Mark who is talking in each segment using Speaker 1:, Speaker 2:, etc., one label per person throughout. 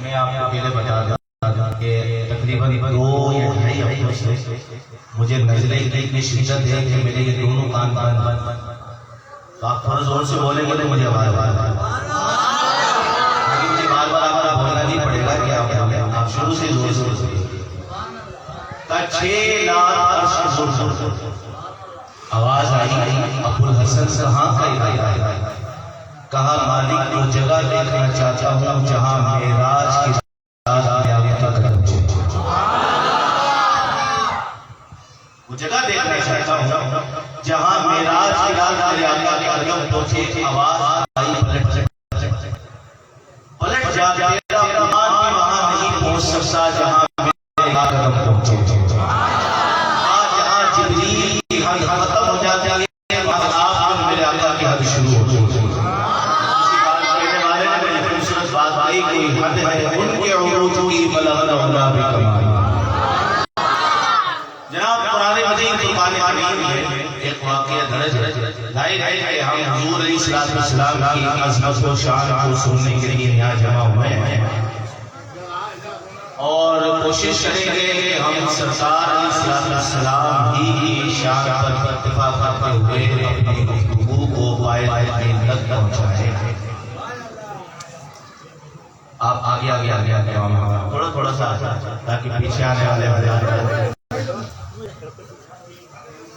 Speaker 1: میں آپ کو پہلے بتا دوں کہ تقریباً 2 یا 2.5 ہفتوں سے مجھے نزلے کی اتنی شدت ہے کہ میرے یہ دونوں کان بند، تو آپ تھوڑا زور سے بولیں گے تو مجھے آواز لیکن مجھے بار بار آپ کو بولنا نہیں پڑے گا کہ آپ بولیں، آپ شروع سے زور زور سے 6 لاکھ زور آواز آئی ابو الحسن کہاں کا ارادہ ہے؟ کہا مالک وہ جگہ دیکھنا چاہتا ہوں جہاں معراج کی رات میں آپ کا قدم چلے، وہ جگہ دیکھنا چاہتا ہوں جہاں معراج کی رات میں آپ کا قدم پہنچے۔ آواز آئی پلٹ جا تیرا قرآن بھی وہاں نہیں پہنچ سکتا جہاں میرا قدم پہنچے۔ جہاں جبریل کی حد ختم ہو جاتی ہے وہاں آپ میرے آقا کی حد شروع ہو جاتی ہے۔ کوئی حد ہے ان کے عروج کی بلغنا ہونا بھی کمال۔ جناب قرآن مجید فرقان حمید میں ایک واقعہ درج ہے، ظاہر ہے کہ ہم حضور علیہ السلام کی عظمت و شان کو سننے کے لیے یہاں جمع ہوئے ہیں اور کوشش کریں گے کہ ہم سرکار علیہ السلام کی شان پر اتفاق کرتے ہوئے اپنی گفتگو کو پائے تک پہنچائیں۔ آپ آگے تھوڑا سا تاکہ پیچھے آنے والے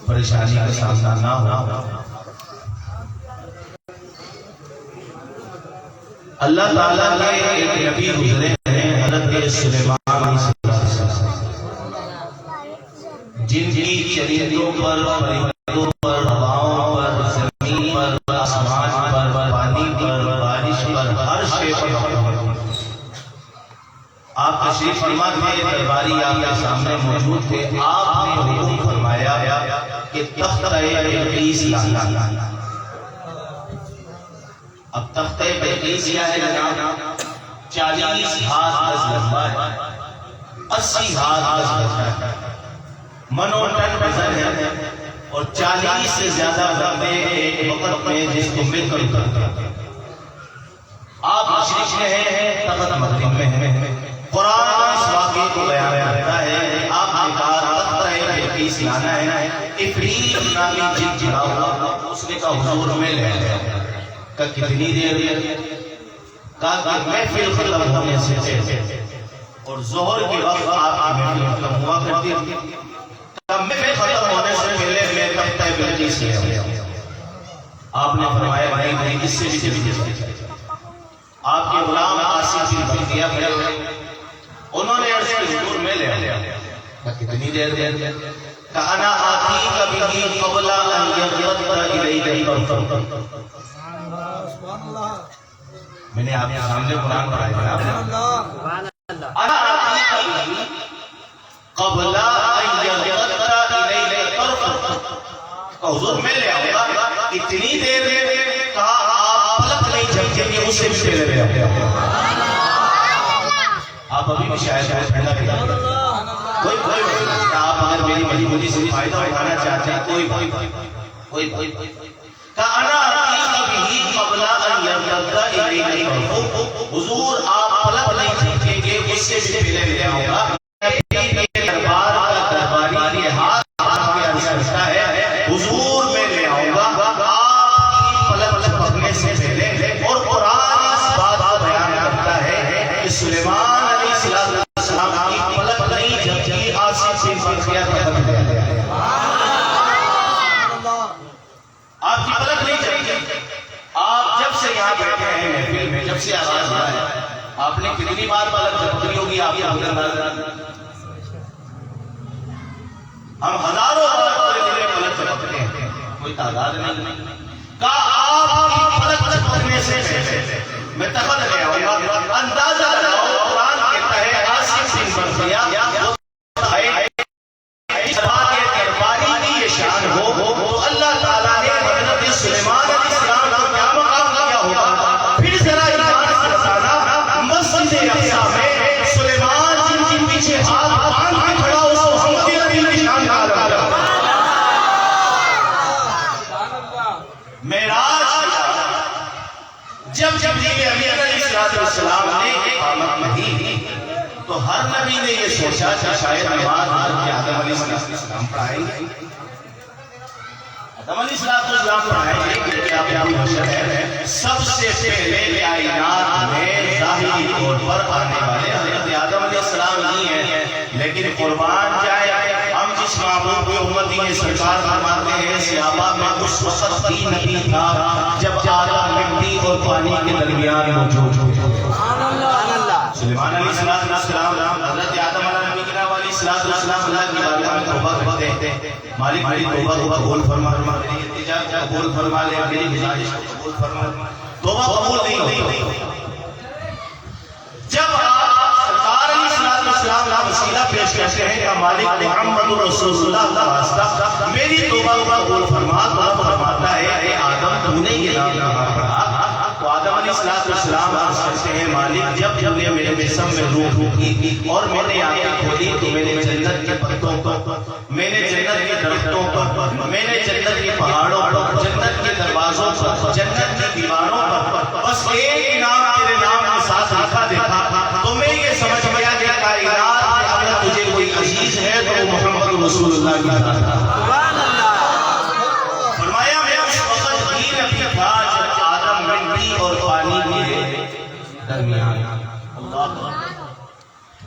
Speaker 1: پریشانی کا سامنا نہ ہو۔ اللہ تعالیٰ کے ایک نبی گزرے ہیں حضرت سلیمان علیہ السلام، جن کی چرندوں پر، پرندوں پر، ہواؤں پر، زمین پر، آسمان پر، پانی پر، بارش پر، ہر شے پر آپ تشریف فرما تھے، درباری آپ کے سامنے موجود تھے۔ آپ نے حکم فرمایا کہ تختہ بلقیس لانا۔ اب تختہ بلقیس کیا ہے جناب؟ 40 ہاتھ گز لمبا ہے، 80 ہاتھ گز چوڑا ہے، منو ٹن وزن ہے اور 40 سے زیادہ بندے ایک وقت میں جس کو مل کر اترتے ہیں۔ آپ تشریف لے ہیں، تخت مغرب میں ہے۔ قرآن اس واقعے کو بیان کرتا ہے، آپ نے کہا تختہ بلقیس لانا ہے، عفریت نامی جن چڑھا ہوا، اس نے کہا حضور میں لے لیا۔ کہا کتنی دیر؟ کہا کہ محفل ختم ہونے سے پہلے، اور ظہر کے وقت آپ کی محفل ختم ہوا کرتی تھی۔ کہا محفل ختم ہونے سے پہلے میں تختہ بلقیس لے آیا۔ آپ نے فرمایا نہیں اس سے بھی جلدی آپ کے غلام آصف بن بلقیہ پھر انہوں نے عرض کی حضور میں لے آیا۔ کتنی دیر؟ کہا انا آتیک بہ قبل ان یغط الیک طرفک۔ میں نے آپ کے سامنے قرآن پڑھایا ہے، انا آتیک بہ قبل ان یغط الیک طرفک۔ حضور میں لے آؤں گا، اتنی دیر؟ کہا آپ پلک نہیں جھپکیں گے، اس سے بھی پہلے لے آؤں گا۔ آپ ابھی بھی شاید پہلا کوئی آپ اگر میری مجبوری سے فائدہ اٹھانا چاہتے ہیں کوئی کہا انا آتیک بہ قبل ان یغط الیک طرفک۔ حضور آپ پلک نہیں جھپکیں گے، اس سے بھی پہلے لے آؤں گا۔ دربار کا درباری کے ہاتھ میں عرض کرتا ہے حضور میں لے آؤں گا آپ پلک جھپکنے سے پہلے۔ اور قرآن اس بات کو بیان کرتا ہے کہ سلیمان السلام کی پلک نہیں جھپکی، آصف بن بلقیہ ختم ہو گیا۔ آپ کی پلک نہیں جھپکی، آپ جب سے یہاں بیٹھے ہیں محفل میں، جب سے آواز آ رہا ہے، آپ نے کتنی بار پلک جھپکی ہوگی؟ آپ کو ہم ہزاروں بار پلک جھپکتے ہیں، کوئی تعداد نہیں۔ کہا آپ کی پلک جھپکنے سے پہلے میں تخت لے آؤں گا۔ اندازہ لگاؤ، قرآن کہتا ہے آصف بن بلقیہ درباری کی یہ شان ہو تو اللہ تعالیٰ نے حضرت سلیمان علیہ السلام کو کیا مقام دیا ہوگا؟ پھر ذرا ایمان سے بتانا، مسجد اقصیٰ میں سلیمان جن کے پیچھے ہاتھ باندھ کے کھڑا اس محمد نبی کی شان کا لگا۔ معراج جب جبریل امین علیہ السلام نے اقامت نہیں تو ہر نبی نے یہ سوچا کہ شاید نماز حضرت آدم علیہ السلام پڑھائیں گے، آدم علیہ السلام پڑھائیں گے، کیونکہ آپ ابو بشر ہیں۔ سب سے پہلے کائنات میں ظاہری طور پر آنے والے حضرت آدم علیہ السلام ہی ہیں، لیکن قربان جائے ہم جس معبود کی امتی میں سرکار فرماتے ہیں صحابہ میں اس وقت بھی نبی تھا جب آدم مٹی اور پانی کے درمیان موجود ہو۔ سلیمان علیہ السلام حضرت آدم علیہ السلام اللہ کی بارگاہ میں توبہ کرتے ہیں، مالک میری توبہ کو قبول فرما، میری التجا کو قبول فرما لے، میری گزارش کو قبول فرما لے۔ توبہ قبول نہیں ہوتی۔ جب سرکار علیہ السلام کا وسیلہ پیش کرتے ہیں کہ مالک محمد رسول اللہ کا واسطہ میری توبہ کو قبول فرما، تو رب فرماتا ہے اے آدم تو نے یہ نام پڑھا۔ تو آدم علیہ السلام عرض کرتے ہیں مالک جب نے میرے جسم میں روح کی اور میں نے آنکھیں کھولی تو میں نے جنت کے پتوں کو، میں نے جنت کے درختوں کو، میں نے جنت کے پہاڑوں پر، جنت کے دروازوں پر، جنت کی دیواروں پر بس ایک نام تیرے نام کے ساتھ لکھا دیکھا تو میں یہ سمجھ گیا کہ کائنات میں اگر تجھے کوئی عزیز ہے تو وہ محمد رسول اللہ کی ذات ہے۔ فرمایا میں اس وقت ہی نبی تھا جب آدم مٹی اور پانی کے درمیان۔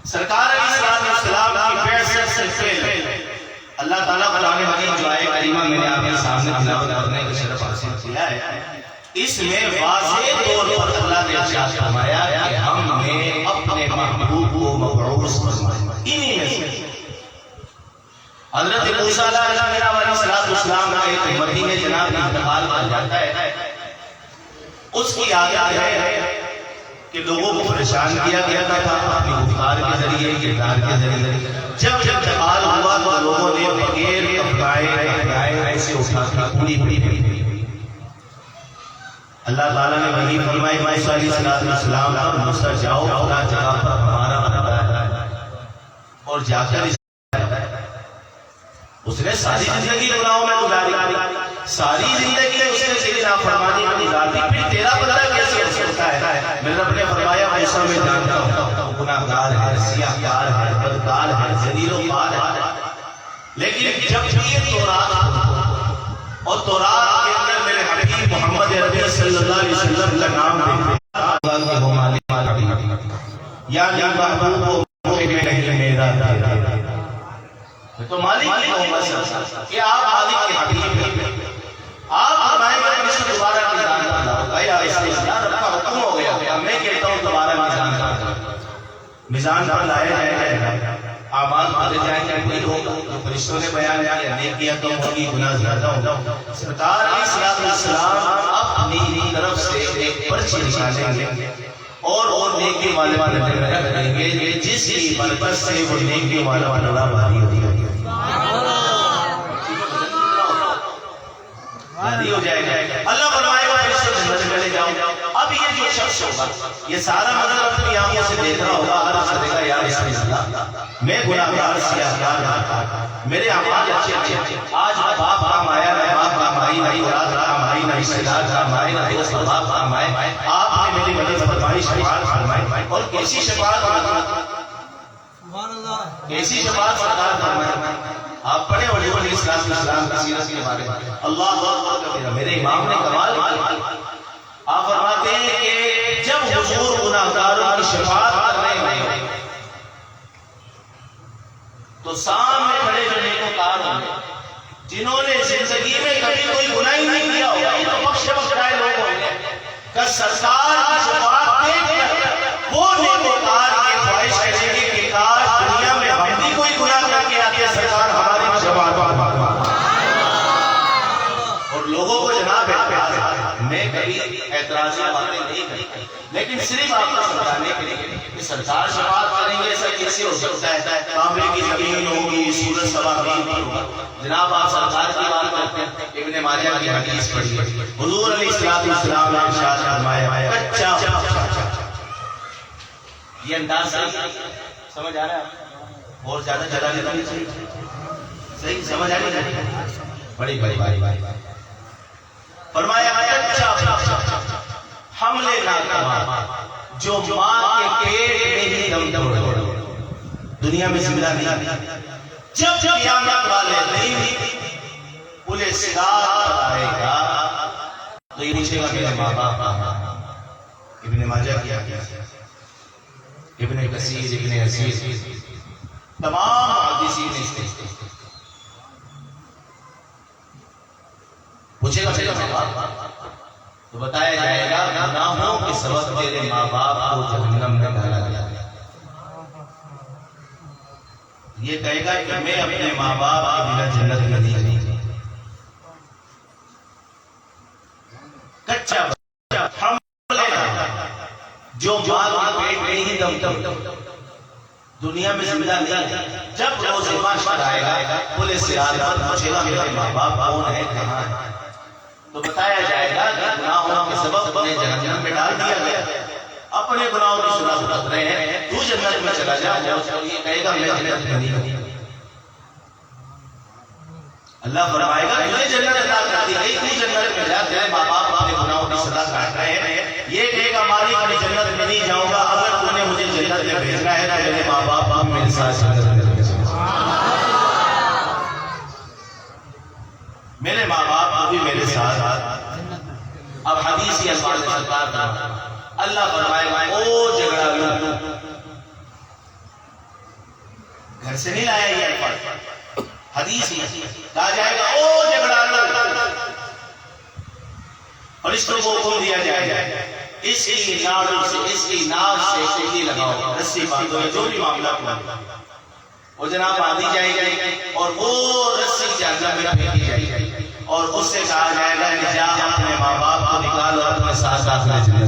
Speaker 1: سرکار علیہ السلام کی بعثت سے پہلے اللہ تعالیٰ قرآن مجید جو آئے کریمہ میں نے آپ کے سامنے تلاوت کرنے کا شرف حاصل کیا ہے، اس میں واضح طور پر اللہ نے ارشاد فرمایا کہ ہم نے اپنے محبوب کو مبعوث فرمایا۔ انہی میں سے حضرت موسیٰ علیہ السلام کا ایک امتی میں جناب انتقال کر جاتا ہے، اس کی عادت ہے کہ لوگوں کو پریشان کیا گیا تھا اپنی گفتار کے ذریعے، کردار کے ذریعے۔ جب انتقال ہوا تو لوگوں نے بغیر کپڑائے ایسے اٹھا کے پوری اللہ تعالیٰ نے وحی فرمائی موسیٰ علیہ السلام پر موسیٰ جاؤ اپنا جگہ پر ہمارا بندہ ہے، اور جا کر اس نے ساری زندگی گناہوں میں گزاری، ساری زندگی اس نے تیری نافرمانی میں گزاری، پھر تیرا بندہ کیسے ہو سکتا ہے؟ میرے رب نے فرمایا موسیٰ میں جانتا ہوں گناہگار ہے، سیاہکار ہے، بدکار ہے، ذلیل و خوار ہے، لیکن جب یہ تورات اور تورات کے اندر میرے حبیب محمد عربی صلی اللہ علیہ وسلم کا نام دیکھا یا محبوب تو مالک کی محمد کہ آپ مالک کے حبیب ہیں، آپ فرمائیں گے مجھ سے دوبارہ میزان کرنا ہوگا یا رسول اللہ رب کا حکم ہو گیا، میں کہتا ہوں دوبارہ میزان کرنا، میزان پر لائے جائیں، آواز بھرے جائیں گے، کوئی ہوگا جو فرشتوں نے بیان کیا نیکیاں تو ہوگی گناہ زیادہ ہوگا۔ سرکار علیہ السلام اپنی طرف سے ایک پرچی نکالیں گے اور نیکی والے رکھ دیں گے جس کی برکت سے وہ نیکی والا بھاری ہو جائے گا، بھاری ہو جائے گا۔ اللہ فرمائے گا اس سے جنت میں لے جاؤ۔ اب یہ جو شخص ہوگا یہ سارا منظر اپنی آنکھوں سے دیکھ رہا ہوگا، عرض کرے گا یا رسول اللہ میں گناہگار سیاہکار، میرے اعمال اچھے، آج نہ باپ کام آیا، نہ باپ کام آئی، نہ اولاد کام آئی، نہ رشتہ دار کام آئے، نہ دوست احباب کام آئے، آپ نے میری مدد فرمائی، شفاعت فرمائی، اور کیسی شفاعت کیسی شفاعت سرکار فرمائی۔ آپ پڑھے ولی علیہ السلام کی سیرت کے بارے میں، اللہ اکبر، میرے امام نے کمال کیا۔ آپ فرماتے ہیں کہ جب حضور گناہگاروں کی شفاعت کر رہے ہیں تو سامنے کھڑے جو نیکوکار ہوں گے جنہوں نے زندگی میں کبھی کوئی گناہ ہی نہیں کیا ہوگا، یہ تو بخشے بخشائے لوگ ہوں گے، کہ سرکار کی شفاعت دیکھ کر وہ نیکوکار کی خواہش کریں گے کہ کاش دنیا میں ہم بھی کوئی گناہ کر کے آتے سرکار ہماری شفاعت، اور لوگوں کو جناب میں کبھی اعتراض باتیں نہیں کرتا، لیکن صرف آپ کو سمجھانے کے لیے کہ سرکار شفاعت کریں گے ایسا کیسے ہو سکتا ہے؟ تانبے کی زمین ہوگی، سورج سوابین ہوگا، جناب آپ سرکار کی بات کرتے ہیں۔ ابن ماجہ کی حدیث پڑھی، حضور علیہ السلام نے ارشاد فرمایا کچا، یہ انداز سمجھ آ رہا ہے؟ اور زیادہ جلا لیتا نہیں صحیح سمجھ آ رہی ہے؟ بڑی بڑی باری باری فرمایا کچا حملے ناکام جو ماں کے پیٹ میں ہی دم توڑ، دنیا میں زندہ نہیں. جب قیامت والے دن پورے صراط آئے گا تو یہ پوچھے گا میرے ماں باپ کہاں؟ ابن ماجہ کیا ابن کثیر ابن عزیز تمام محدثین نے پوچھے گا میرے ماں باپ، تو بتایا جائے گا گناہوں کے سبب میرے ماں باپ کو جہنم میں ڈالا گیا. یہ کہے گا کہ میں اپنے ماں باپ کے بنا جنت میں نہیں جاؤں. کچا ہم جو ماں کے پیٹ میں ہی دم دنیا میں زندہ نہیں، جب روز محشر آئے گا پولیس سے پوچھے گا میرے ماں باپ کون ہے کہاں ہے، تو بتایا جائے گا کہ گناہوں کے سبب انہیں جہنم میں ڈال دیا گیا. اپنے گناہوں کی سزا بھگت رہے ہیں، تو جنت میں چلا جا. یہ کہے گا میں جنت میں نہیں ہوں. اللہ فرمائے گا تجھے جنت عطا کر دی گئی، تو جنت میں جا. تیرے ماں باپ اپنے گناہوں کی سزا کاٹ رہے ہیں. یہ کہے گا مالک میں جنت میں نہیں جاؤں گا. اگر تو نے مجھے جنت میں بھیجنا ہے تو میرے ماں باپ میرے ساتھ میرے ماں باپ بھی میرے ساتھ. اب حدیثی الفاظ سرکار کا اللہ فرمائے گا او جھگڑا لو، گھر سے نہیں لایا یہ الفاظ، حدیث ہی کہا جائے گا او جھگڑا لو، اور اس کو حکم دیا جائے گا اس کی ناڑوں سے اس کی ناک سے سوئی لگاؤ، رسی باندھو. جو بھی معاملہ ہوا وہ جناب باندھی جائے گی اور وہ رسی جہنم میں پھینکی جائے گی، اور اس سے کہا جائے گا کہ جا اپنے ماں باپ کو نکال اور اپنے ساتھ ساتھ لے جائے.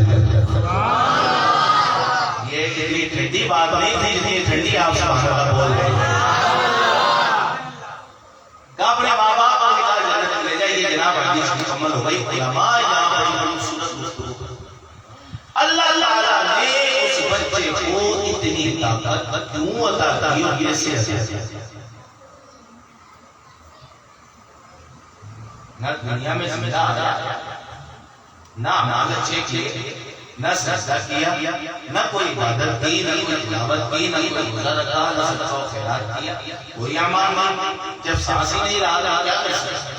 Speaker 1: یہ اتنی ٹھنڈی بات نہیں تھی جتنی ٹھنڈی آپ سبحان اللہ بول رہے ہیں. کہ اپنے ماں باپ کو نکال جنت میں لے جائیے. جناب حدیث مکمل ہو گئی. علماء یہاں بڑی خوبصورت گفتگو. اللہ تعالیٰ نے اس بچے کو اتنی طاقت کیوں عطا کی اور کیسے نہ دنیا میں زندہ آیا، نہ عمالت چیک کیے، نہ سجدہ کیا، نہ کوئی عبادت کی، نہ کوئی تلاوت کی، نہ کوئی روزہ رکھا، نہ صدقہ و خیرات کیا، کوئی اعمال نہیں. جب سانس ہی نہیں رہا کیا کر سکتا؟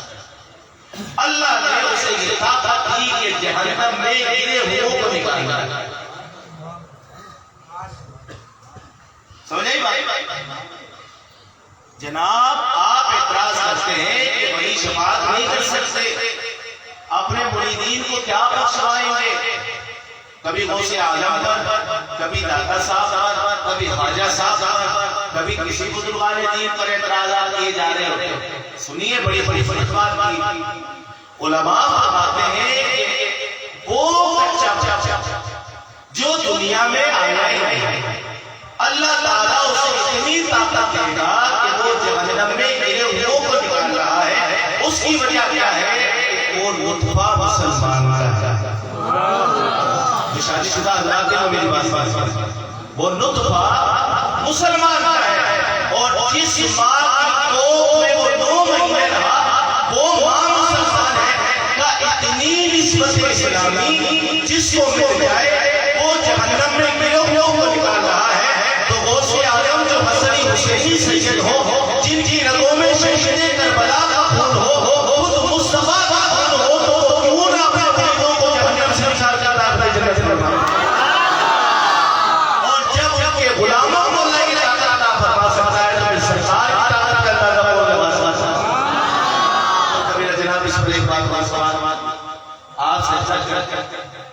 Speaker 1: اللہ نے اسے یہ طاقت دی کہ جہنم میں گرے ہوئے کو نکالے. سمجھے بھائی؟ جناب آپ اعتراض کرتے ہیں کہ بڑی شفاعت نہیں کر سکتے، اپنے مریدین کو کیا بخشوائیں گے؟ کبھی غوث اعظم پر، کبھی داتا صاحب پر، کبھی خواجہ صاحب پر، کبھی کسی بزرگان دین پر اعتراضات کیے جا رہے ہوتے ہیں. سنیے بڑی بڑی بات کی. علماء فرماتے ہیں کہ وہ بچہ جو دنیا میں آیا ہے اللہ تعالیٰ اسے اتنی طاقت دے گا کہ وہ جہنم میں گرے ہوئے کو نکال رہا ہے. اس کی وجہ کیا ہے؟ وہ نطفہ مسلمان کا ہے. شادی شدہ حضرات کے میری بات وہ نطفہ مسلمان کا ہے، اور جس ماں کی کوکھ میں وہ 2 مہینے رہا وہ ماں مسلمان ہے. کا اتنی نسبت اسلامی جس کو مل جائے وہ جہنم میں گرے ہوئے کو نکال رہا ہے. حسینی سید ہو، جن کی رگوں میں شہید کربلا کا خون ہو، خود مصطفیٰ کا خون ہو، تو کیوں نہ اپنے مریدوں کو جہنم سے نکال کر اپنے جنت میں فرمائے. اور جب کہ غلاموں کو نہیں طاقت عطا فرما سکتا ہے تو پھر سرکار کی طاقت کا اندازہ کون لگا سکتا ہے؟ کبھی جناب اس پر ایک بات سوال آپ سجدہ کرتے ہیں،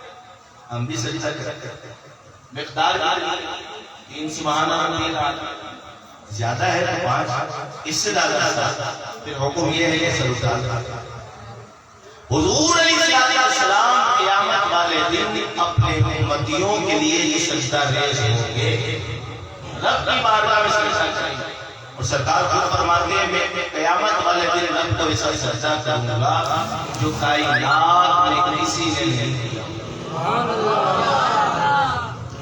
Speaker 1: ہم بھی سجدہ کرتے ہیں. مقدار کی 3 سبحان اللہ زیادہ ہے تو 5، اس سے زیادہ پھر حکم یہ ہے کہ سرکار حضور علیہ السلام قیامت والے دن اپنے امتیوں کے لیے یہ سجدہ ریز ہوں گے، رب کی بارگاہ میں سجدہ کریں گے. اور سرکار خود فرماتے ہیں میں قیامت والے دن رب کو ایسا سجدہ کروں گا جو کائنات میں کسی نے نہیں کیا.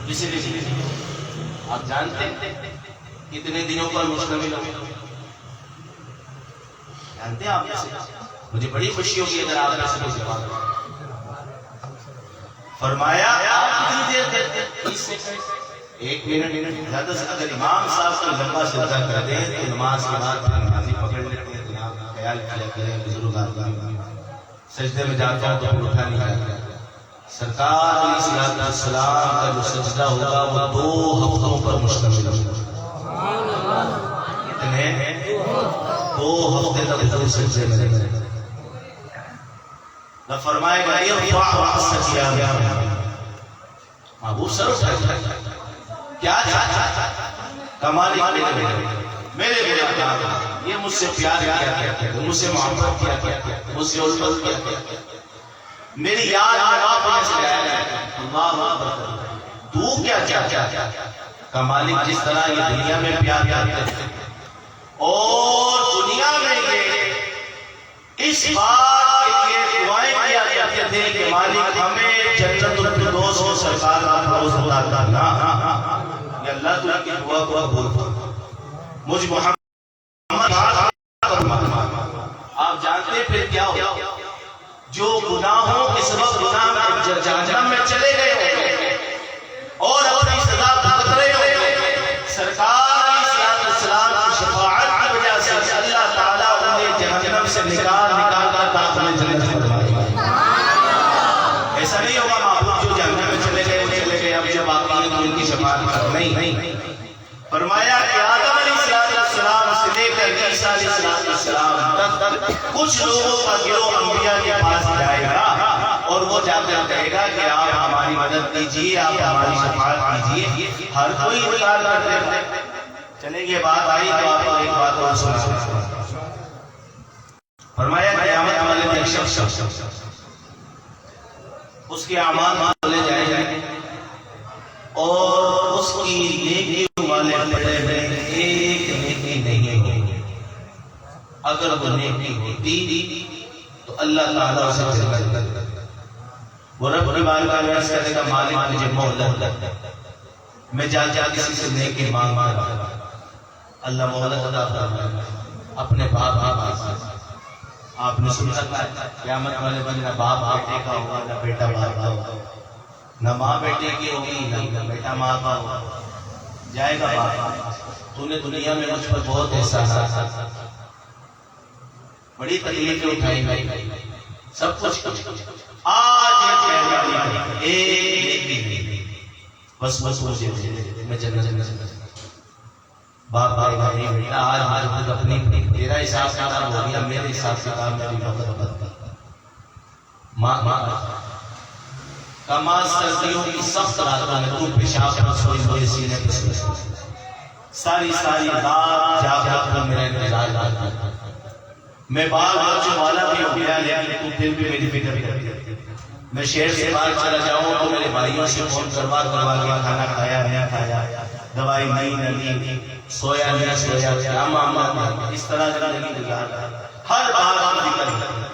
Speaker 1: کسی نے آپ جانتے ہیں کتنے دنوں پر مشتمل ہو؟ جانتے ہیں آپ سے؟ مجھے بڑی خوشی ہوگی اگر آپ نے سمجھ سکا. فرمایا آپ کتنی دیر دیتے؟ 30 سیکنڈ. ایک منٹ زیادہ سے اگر امام صاحب کو لمبا سجدہ کر دیں تو نماز کے بعد پھر نمازی پکڑ لیتے ہیں. جناب خیال کیا کریں بزرگ آدمی سجدے میں جاتا ہوں تو پھر اٹھا نہیں جاتا. سرکار علیہ السلام کا جو سجدہ ہوگا وہ 2 ہفتوں پر مشتمل ہوگا. کتنے 2 ہفتے تک حضور سجدے میں رہے گا. فرمائے گا ارفع رأسک یا محبوب سر اٹھائے. کیا کمال میرے گناہگار یہ مجھ سے پیار کیا کرتے تھے, مجھ سے محبت کیا کرتے تھے, مجھ سے الفت کیا کرتے تھے, میری یاد میں سے آیا. اللہ اکبر. تو کیا کیا کمال جس طرح یہ دنیا میں پیار کرتے تھے اور دنیا میں یہ اس بات کے لیے دعائیں کیا کرتے تھے کہ مالک ہمیں جنت الفردوس کو سرکار کا فروز عطا کرنا. یا اللہ تعالیٰ کی دعا کو قبول مجھ محمد. آپ جانتے ہیں پھر کیا ہو, جو گناہوں کے سبب گناہ میں جہنم میں چلے گئے ہوتے اور اپنی سزا بھگت رہے ہوتے, سرکار علیہ السلام کی شفاعت کی وجہ سے اللہ تعالیٰ انہیں جہنم سے نکال کر داخل جنت فرمائے. ایسا نہیں ہوگا محبوب جو جہنم میں چلے گئے اب جب باقی ہیں تو ان کی شفاعت نہیں. فرمایا کہ آدم علیہ السلام سے لے کر عیسیٰ علیہ السلام تک کچھ لوگوں کا گروہ انبیاء کے پاس جائے گا اور وہ جا کر کہے گا کہ آپ ہماری مدد کیجیے, آپ ہماری شفاعت کیجیے. ہر کوئی انکار کرتے ہیں. چلیں یہ بات آئی تو آپ کو ایک بات اور سنا. فرمایا قیامت والے دن ایک شخص اس کے اعمال کھولے جائیں گے اور اس کی نیکی والے پڑے میں ایک نیکی نہیں ہوگی. اگر وہ نیکی ہوتی تو اللہ تعالیٰ اسے جنت دیتا. وہ رب کی بارگاہ میں عرض کرے گا مالک مجھے مہلت, میں جا کسی سے نیکی مانگ رہا ہوں. اللہ مہلت عطا فرمائے گا اپنے باپ. آپ نے سنا قیامت والے دن نہ باپ بیٹے کا ہوگا نہ بیٹا باپ کا ہوگا, نہ ماں بیٹے کی ہوگی نہ بیٹا ماں کا ہوگا. جائے گا باپ تو نے دنیا میں مجھ پر بہت احسانات بڑی تکلیفیں اٹھائی گئی سب کچھ آج بس مجھے میں جنت باپ بیٹا آج اپنی تیرا حساب کتاب ہو گیا, میرے حساب کتاب میں بھی بہت ماں کماز سردیوں کی سخت راتوں میں تو پیشاب پر سوئی ہوئی سینے پر سوئی ساری رات جاگ کر میرا انتظار کرتا. میں بال بچوں والا بھی ہو گیا لیکن تو پھر بھی میری فکر کرتی. میں شہر سے باہر چلا جاؤں تو میرے بھائیوں سے فون کروا کے کھانا کھایا نہیں کھایا, دوائی نہیں سویا نہیں سویا, کیا اس طرح زندگی گزارتا. ہر بات کی ذکر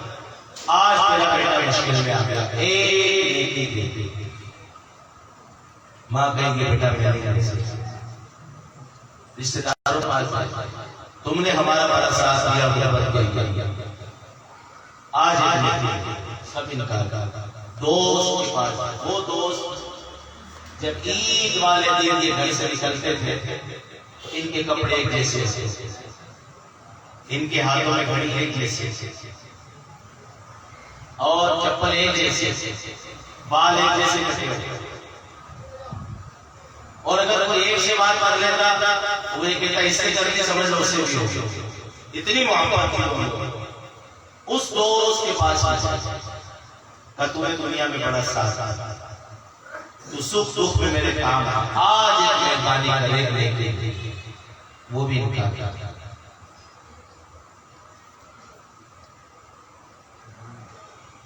Speaker 1: آج میرا بیٹا مشکل میں آ گیا. ایک ماں کہیں گے بیٹا میرے رشتے داروں پاس تم نے ہمارا بڑا ساتھ دیا محبت کیا. آج سب انکار کرتا. دوست کے پاس وہ دوست جب عید والے دن یہ گھر سے نکلتے تھے تو ان کے کپڑے ایک جیسے, ان کے ہاتھوں میں گھڑی ایک جیسے اور چپل ایک جیسے, بال ایک جیسے کٹے ہوئے. اور اگر کوئی ایک سے بات کر لیتا وہ یہ کہتا اس سے کر کے سمجھ لو اس سے بھی ہو. اتنی محبت تھی اس دوست کے پاس کہ تمہیں دنیا میں بڑا ساتھ تو سکھ دکھ میں میرے کام آج مہربانی کرے وہ بھی انکار.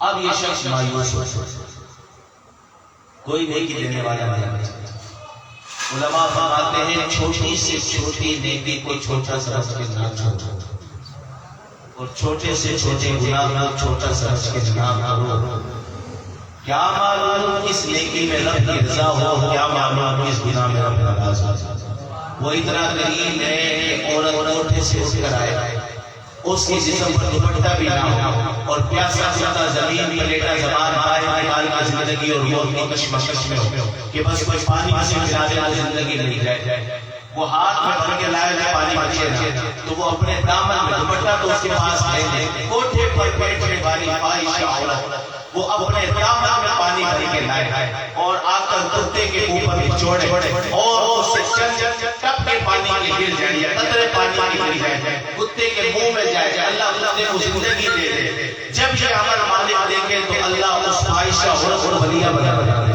Speaker 1: اب یہ شخص مایوس ہو, کوئی نیکی دینے والا نہیں. علماء فرماتے ہیں چھوٹی سے چھوٹی نیکی کو چھوٹا سمجھ کے نہ چھوڑو اور چھوٹے سے چھوٹے گناہ کو چھوٹا سمجھ کے نہ کرو. کیا معلوم کس نیکی میں رب کی رضا ہو, کیا معلوم کس گناہ میں رب ناراض ہو. وہ اتنا قریب ہے کہ عورت کوٹھے سے اٹھ کر آئے اس کے جسم پر دوپٹہ بھی نہ ہو اور پیاسا ستا زمین پر لیٹا زبان باہر نکال کے زندگی اور موت کی کشمکش میں ہو کہ بس کوئی پانی سے پلا دے زندگی نہیں جائے. وہ ہاتھ میں بھر کے لائے گا پانی بچے نہ تو وہ اپنے دامن میں دوپٹہ تو اس کے پاس لے لے کوٹھے پر بیٹھے والی فاحشہ عورت وہ اپنے دامن میں پانی بھر کے لائے اور آ کر کتے کے اوپر نچوڑے اور اس سے چند ٹپ کے پانی کے گر جائے یا قطرے پانی کے گر جائے کتے کے منہ میں جائے اللہ کتے کو زندگی دے دے. جب یہ عمل مالک دیکھے تو اللہ اس فاحشہ عورت کو ولیہ بنا دے.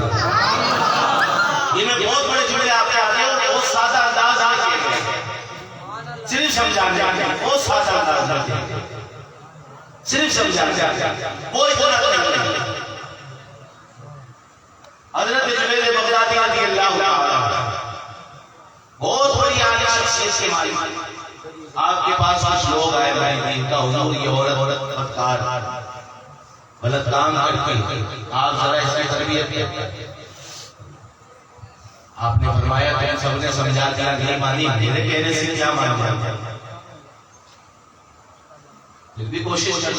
Speaker 1: یہ میں بہت بڑے جملے آپ کے آتے ہیں اور بہت سادہ انداز آ کیے گئے صرف سمجھانے بہت سادہ انداز آتے ہیں صرف سمجھانے کوئی بات نہیں. حضرت جنید بغدادی رضی اللہ عنہ بہت بڑی عالیہ شخصیت کے مالک. آپ کے پاس کچھ لوگ آئے بھائی ان کا حضور یہ عورت بدکار غلط کام کرتی آپ ذرا اس کی تربیت کرتے. آپ نے فرمایا کہ سب نے سمجھا دیا نہیں مانی میرے کہنے سے کیا مان جائے پھر بھی کوشش کر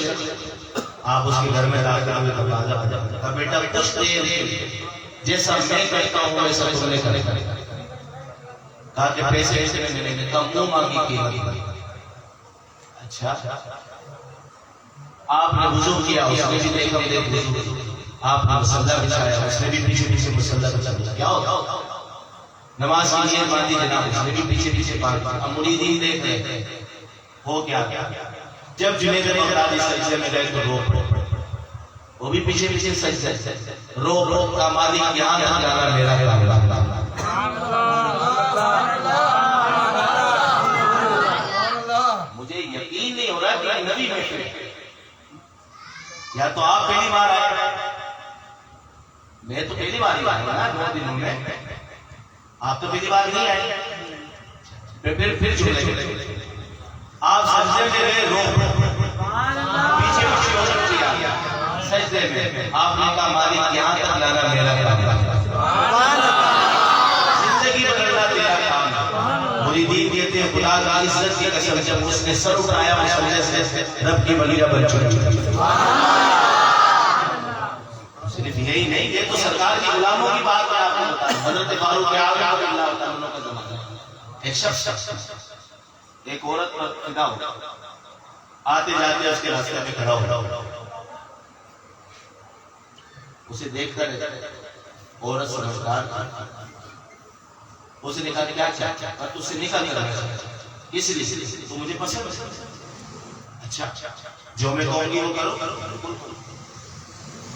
Speaker 1: آپ اس کے گھر میں داخل ہوئے تو کہا بیٹا کچھ دیر جیسا میں کرتا ہوں ویسا تم نے کرے. کہا کہ پیسے ایسے میں ملیں گے. کہا منہ مانگی کی. اچھا آپ نے وضو کیا اس نے بھی دیکھا دیکھ آپ نے مسلح بچھایا اس نے بھی پیچھے پیچھے مسلح بچھایا کیا ہوتا نماز کی نیت باندھی جناب اس نے بھی پیچھے پیچھے باندھی. اب مریدین دیکھ رہے ہو کیا جب جنید بغدادی سجدے میں گئے تو رو وہ بھی پیچھے پیچھے سجدے رو کا مالک یہاں نہ جانا میرا مجھے یقین نہیں ہو رہا کہ نبی میں یا تو آپ پہلی بار آئے میں تو پہلی بار ہی آیا نا 2 دنوں میں آپ تو پہلی بار نہیں آئے پھر جھولے آپ سجدے میں گئے رو پیچھے پیچھے ہو سکتی سجدے میں آپ نے کہا مالک یہاں تک لانا میرا زندگی بدلنا تیرا کام. مریدین کہتے ہیں خدا کا عزت کی قسم جب اس نے سر اٹھایا مسجد سے رب کی ولیہ بن چکی. صرف یہی نہیں یہ تو سرکار کی غلاموں کی بات ہے. آپ کو بتا حضرت فاروق اعظم رضی اللہ عنہ کا زمانہ ایک شخص ایک عورت پر فدا ہو آتے جاتے اس کے راستے میں کھڑا ہو اسے دیکھ کر عورت سمجھدار اسے نے کہا کیا چاہتا اور تجھ سے نکال کر اس لیے تو مجھے پسند. اچھا جو میں کہوں گی وہ کرو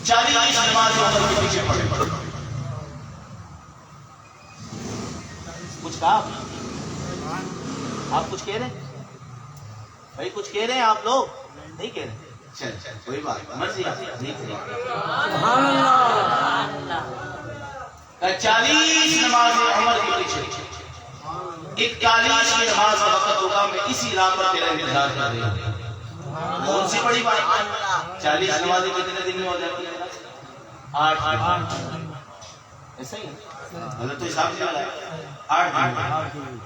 Speaker 1: 40 نماز عمر کے پیچھے پڑے کچھ کہا آپ کچھ کہہ رہے ہیں بھائی کچھ کہہ رہے ہیں آپ لوگ نہیں کہہ رہے چل کوئی بات مرضی نہیں 40 نماز عمر کے پیچھے 41 کی نماز کا وقت ہوگا میں اسی راہ پر تیرا انتظار کر رہی ہوں. کون سی بڑی بات 40 نمازیں کتنے دن میں ہو جاتی ہیں 8 ایسا ہی غلط تو حساب سے لگا 8 دن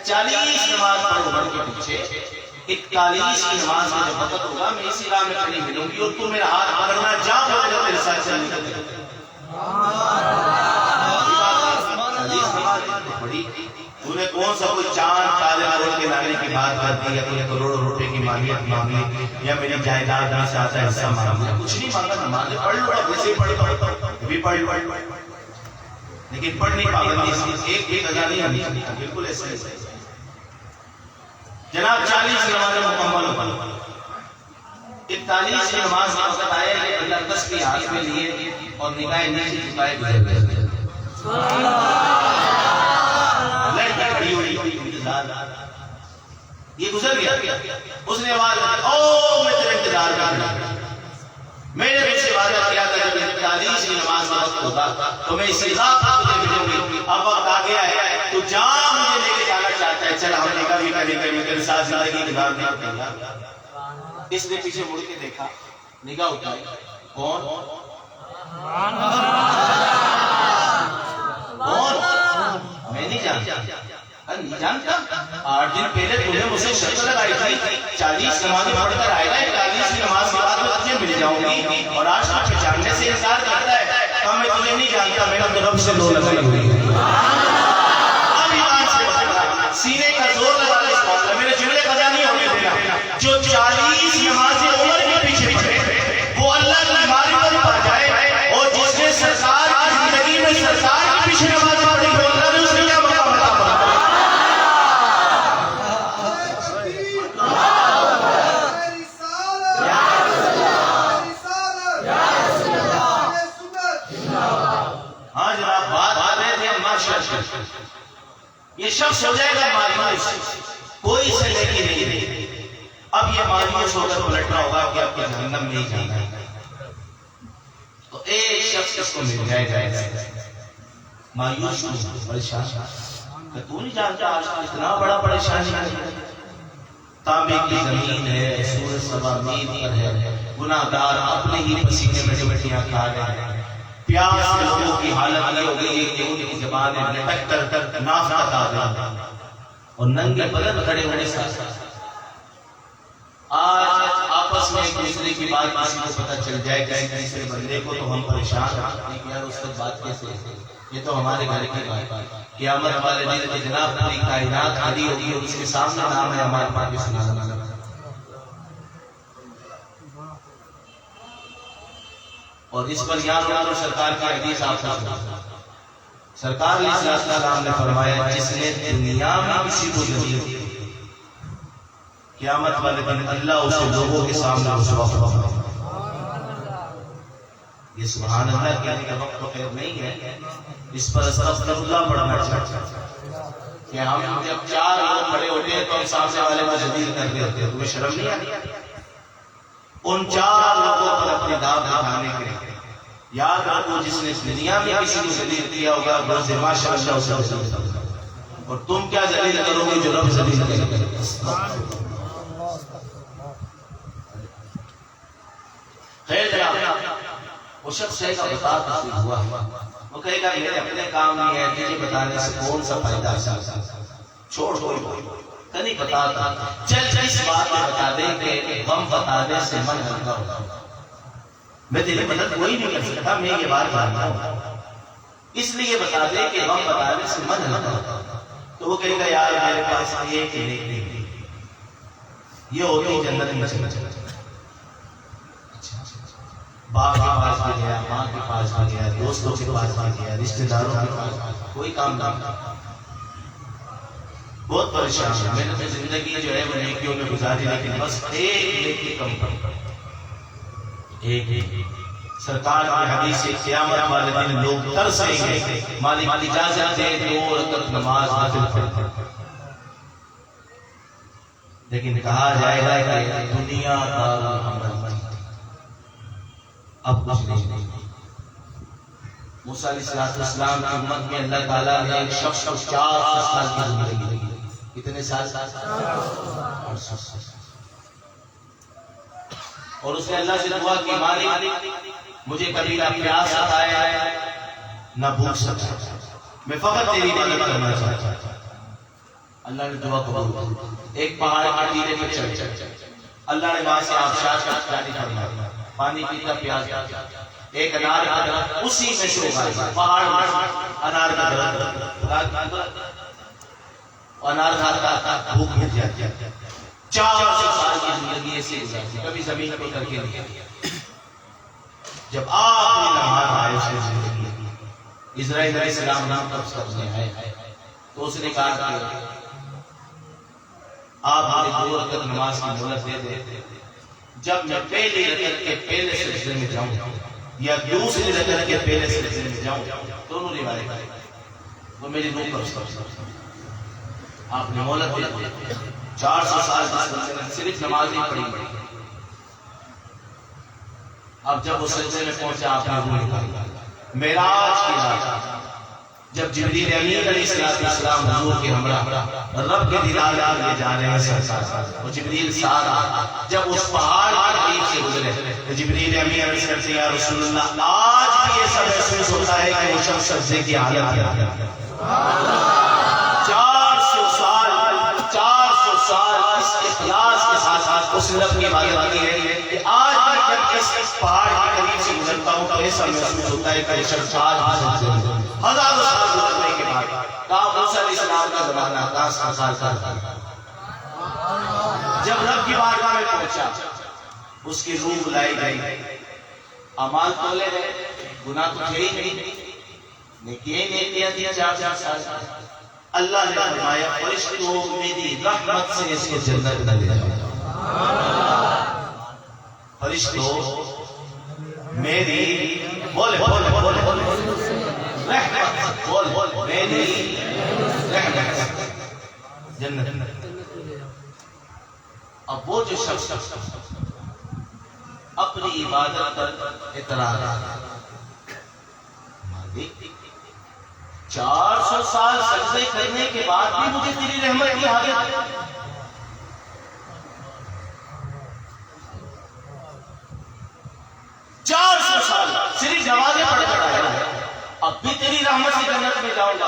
Speaker 1: 40 نماز پڑھ عمر کے پیچھے 41 کی نماز کا جو وقت ہوگا میں اسی راہ میں کھڑی ملوں گی اور تو میرا ہاتھ پکڑنا جاؤ میں تیرے ساتھ چلنے کا تو نے کون سا کوئی چاند تارے توڑ کے لانے کی بات کرتی یا کوئی کروڑوں روپے کی مالیت مانگی یا میری جائیداد میں سے آتا حصہ مانگا کچھ نہیں مانگا نمازیں پڑھ لو ویسے ہی پڑھتا بھی پڑھ لو لیکن پڑھنے پابندی ایک ادا نہیں ہونی بالکل ایسے جناب 40 نمازیں مکمل ہو 41 کی نماز کا وقت آیا کہ اللہ تسبیح ہاتھ میں لیے اور نگاہیں نیچے جھکائے گزر گئے یہ گزر گیا اس نے آواز او میں تیرے انتظار کر رہا ہوں میں نے پیچھے وعدہ کیا تھا جب 41 کی نماز کا وقت ہوگا تو میں اسی رات کو تجھے ملوں گی اب وقت آ گیا ہے تو جا مجھے لے کے جانا چاہتا ہے چل ہم نکاح بھی کریں گے میں تیرے ساتھ زندگی گزارنے کو تیار. اس نے پیچھے مڑ کے دیکھا نگاہ اٹھائی کون میں نہیں جانتا نہیں جانتا 8 دن پہلے تمہیں مجھ سے شرط لگائی تھی 40 نمازیں پڑھ کر آئے گا 41 نماز کے بعد میں تجھے مل جاؤں گی اور آج تجھے جاننے سے انکار کرتا ہے کہا میں تجھے نہیں جانتا میں نے رب سے لو لگائی ہوئی اب ایمان سے بتا سینے کا زور لگا لے اس معاملہ میرے جملے قضا نہیں ہونے دینا جو 40 نمازیں عمر کے پیچھے پڑے وہ اللہ کی ماری پر پا جائے اور جس نے سرکار کی زندگی میں سرکار کے پیچھے نمازیں پڑھی وہ اللہ نے اس نے کیا مقام عطا فرمایا یہ شخص ہو جائے گا مایوس کوئی سے لگی نہیں اب یہ مایوس ہو کر پلٹ رہا ہوگا کہ اب جہنم میں ہی جانا ہے تو ایک شخص اس کو مل جائے گا مایوس پریشان کہ تو نہیں جانتا آج اتنا بڑا پریشانی ہے تانبے کی زمین ہے سورج سبا مید پر ہے گناہگار اپنے ہی پسینے میں ڈبٹیاں کھا رہے ہیں پیاس کے لوگوں کی حالت یہ ہو گئی ہے کہ ان کی زبانیں لٹک کر نافرت آ گئی اور ننگے بدن کھڑے ہونے سے آج آپس میں ایک دوسرے کی بات کسی کو پتہ چل جائے کسی تیسرے بندے کو تو ہم پریشان ہیں کہ یار اس سے بات کیسے یہ تو ہمارے گھر کی بات قیامت والے دن کے جناب پوری کائنات کھڑی ہوگی اور اس کے سامنے نام ہے ہمارے پاک سنا اور اس پر یاد رکھو سرکار کی حدیث آپ سنا سرکار علیہ السلام نے فرمایا جس نے دنیا میں کسی کو ذلیل قیامت والے دن اللہ اسے لوگوں کے سامنے رسوا فرمائے یہ سبحان اللہ کہنے کا وقت تو خیر نہیں ہے اس پر استغفر اللہ پڑھنا چاہیے کہ ہم جب 4 لوگ کھڑے ہوتے ہیں تو ہم سامنے والے کو ذلیل کر دیتے ہیں تمہیں شرم نہیں آتی ان 4 لوگوں پر اپنی داد اٹھانے کے لیے یاد رکھو جس نے دنیا میں کسی کو ذلیل کیا ہوگا روز ماشاءاللہ اسے ذلیل کرے اور تم کیا ذلیل کرو گے جو رب ذلیل کرے خیر جناب وہ شخص کہے گا بتا تصویر ہوا وہ کہے گا میرے اپنے کام نہیں ہے تجھے بتانے سے کون سا فائدہ چھوڑ نہیں بتاتا چل اس بات میں بتا دے کہ غم بتانے سے من ہلکا ہوتا میں تیری مدد کوئی نہیں کر سکتا میں یہ بات مانتا ہوں اس لیے بتا دے کہ غم بتانے سے من ہلکا ہوتا تو وہ کہے گا یار میرے پاس یہ کہ نہیں یہ ہوتی جنت میں چلا باپ کے پاس بھی گیا ماں کے پاس بھی گیا دوستوں کے پاس بھی گیا رشتہ داروں کے پاس کوئی کام نہیں بہت پریشان ہے میں نے زندگی جو ہے وہ نیکیوں میں گزاری لیکن بس ایک نیکی کم ایک سرکار کی حدیث سے قیامت والے دن لوگ ترسیں گے مالک اجازت دے 2 رکعت نماز نافل پڑھ لیکن کہا جائے گا کہ دنیا کا اب کچھ نہیں موسیٰ علیہ السلام کی امت میں اللہ تعالیٰ نے ایک شخص کو 400 سال کی زندگی دی کتنے سال اور اس نے اللہ سے دعا کی مالک مجھے کبھی نہ پیاس ستائے نہ بھوک ستائے میں فقط تیری مدد کرنا چاہتا ہوں اللہ نے دعا قبول کی ایک پہاڑ کے ٹیلے پر چڑھ اللہ نے وہاں سے آبشار کا جاری فرمایا پانی پیتا پیاس ایک انار کا درخت اسی میں سے اگا پہاڑ انار کا درخت انار کھاتا بھوک مٹ جاتی 400 سال کی زندگی ایسے گزاری کبھی زمین پہ کر کے نہیں جب آخری لمحہ آئے اس کی زندگی اسرائیل علیہ السلام نام قبض کرنے آئے تو اس نے کہا کہ آپ ہمیں 2 رکعت نماز کی مہلت دے دے جب میں پہلی رکعت کے پہلے سجدے میں جاؤں یا دوسری رکعت کے پہلے سجدے میں جاؤں دونوں روایت وہ میری روح پر آپ نے مہلت دی 400 سال صرف نماز نہیں پڑھی اب جب وہ سجدے میں پہنچا آپ نے روح نکالی معراج کی رات جب جبریل امین علیہ السلام حضور کے ہمراہ رب کے دیدار لے جا رہے ہیں سرکار وہ جبریل ساتھ جب اس پہاڑ کے قریب سے گزرے تو جبریل امین علیہ السلام سے یا رسول اللہ آج بھی یہ سب محسوس ہوتا ہے کہ وہ شخص سجدے کی حالت ہے 400 اس لفظ کی بات آتی ہے کہ آج بھی جب اس پہاڑ کے قریب سے گزرتا ہوں تو ایسا محسوس ہوتا ہے کہ شمشاد ہزاروں سال گزرنے کے بعد کہا موسیٰ علیہ السلام کا زمانہ 10 سال کا جب رب کی بارگاہ میں پہنچا اس کی روح بلائی گئی اعمال تولے گئے گناہ تو تھے ہی نہیں نیکیاں نیکیاں دیا 4 سال اللہ نے فرمایا فرشتوں میری رحمت سے اس کو جنت نہ لے جاؤ فرشتوں میری بولے رحمت بول میری رحمت جنت اب وہ جو شخص اپنی عبادت پر اعتراض 400 سال سجدے کرنے کے بعد بھی مجھے تیری رحمت کی حاجت ہے 400 سال صرف نمازیں پڑھ کر آیا ہے اب بھی تیری رحمت سے جنت میں جاؤں گا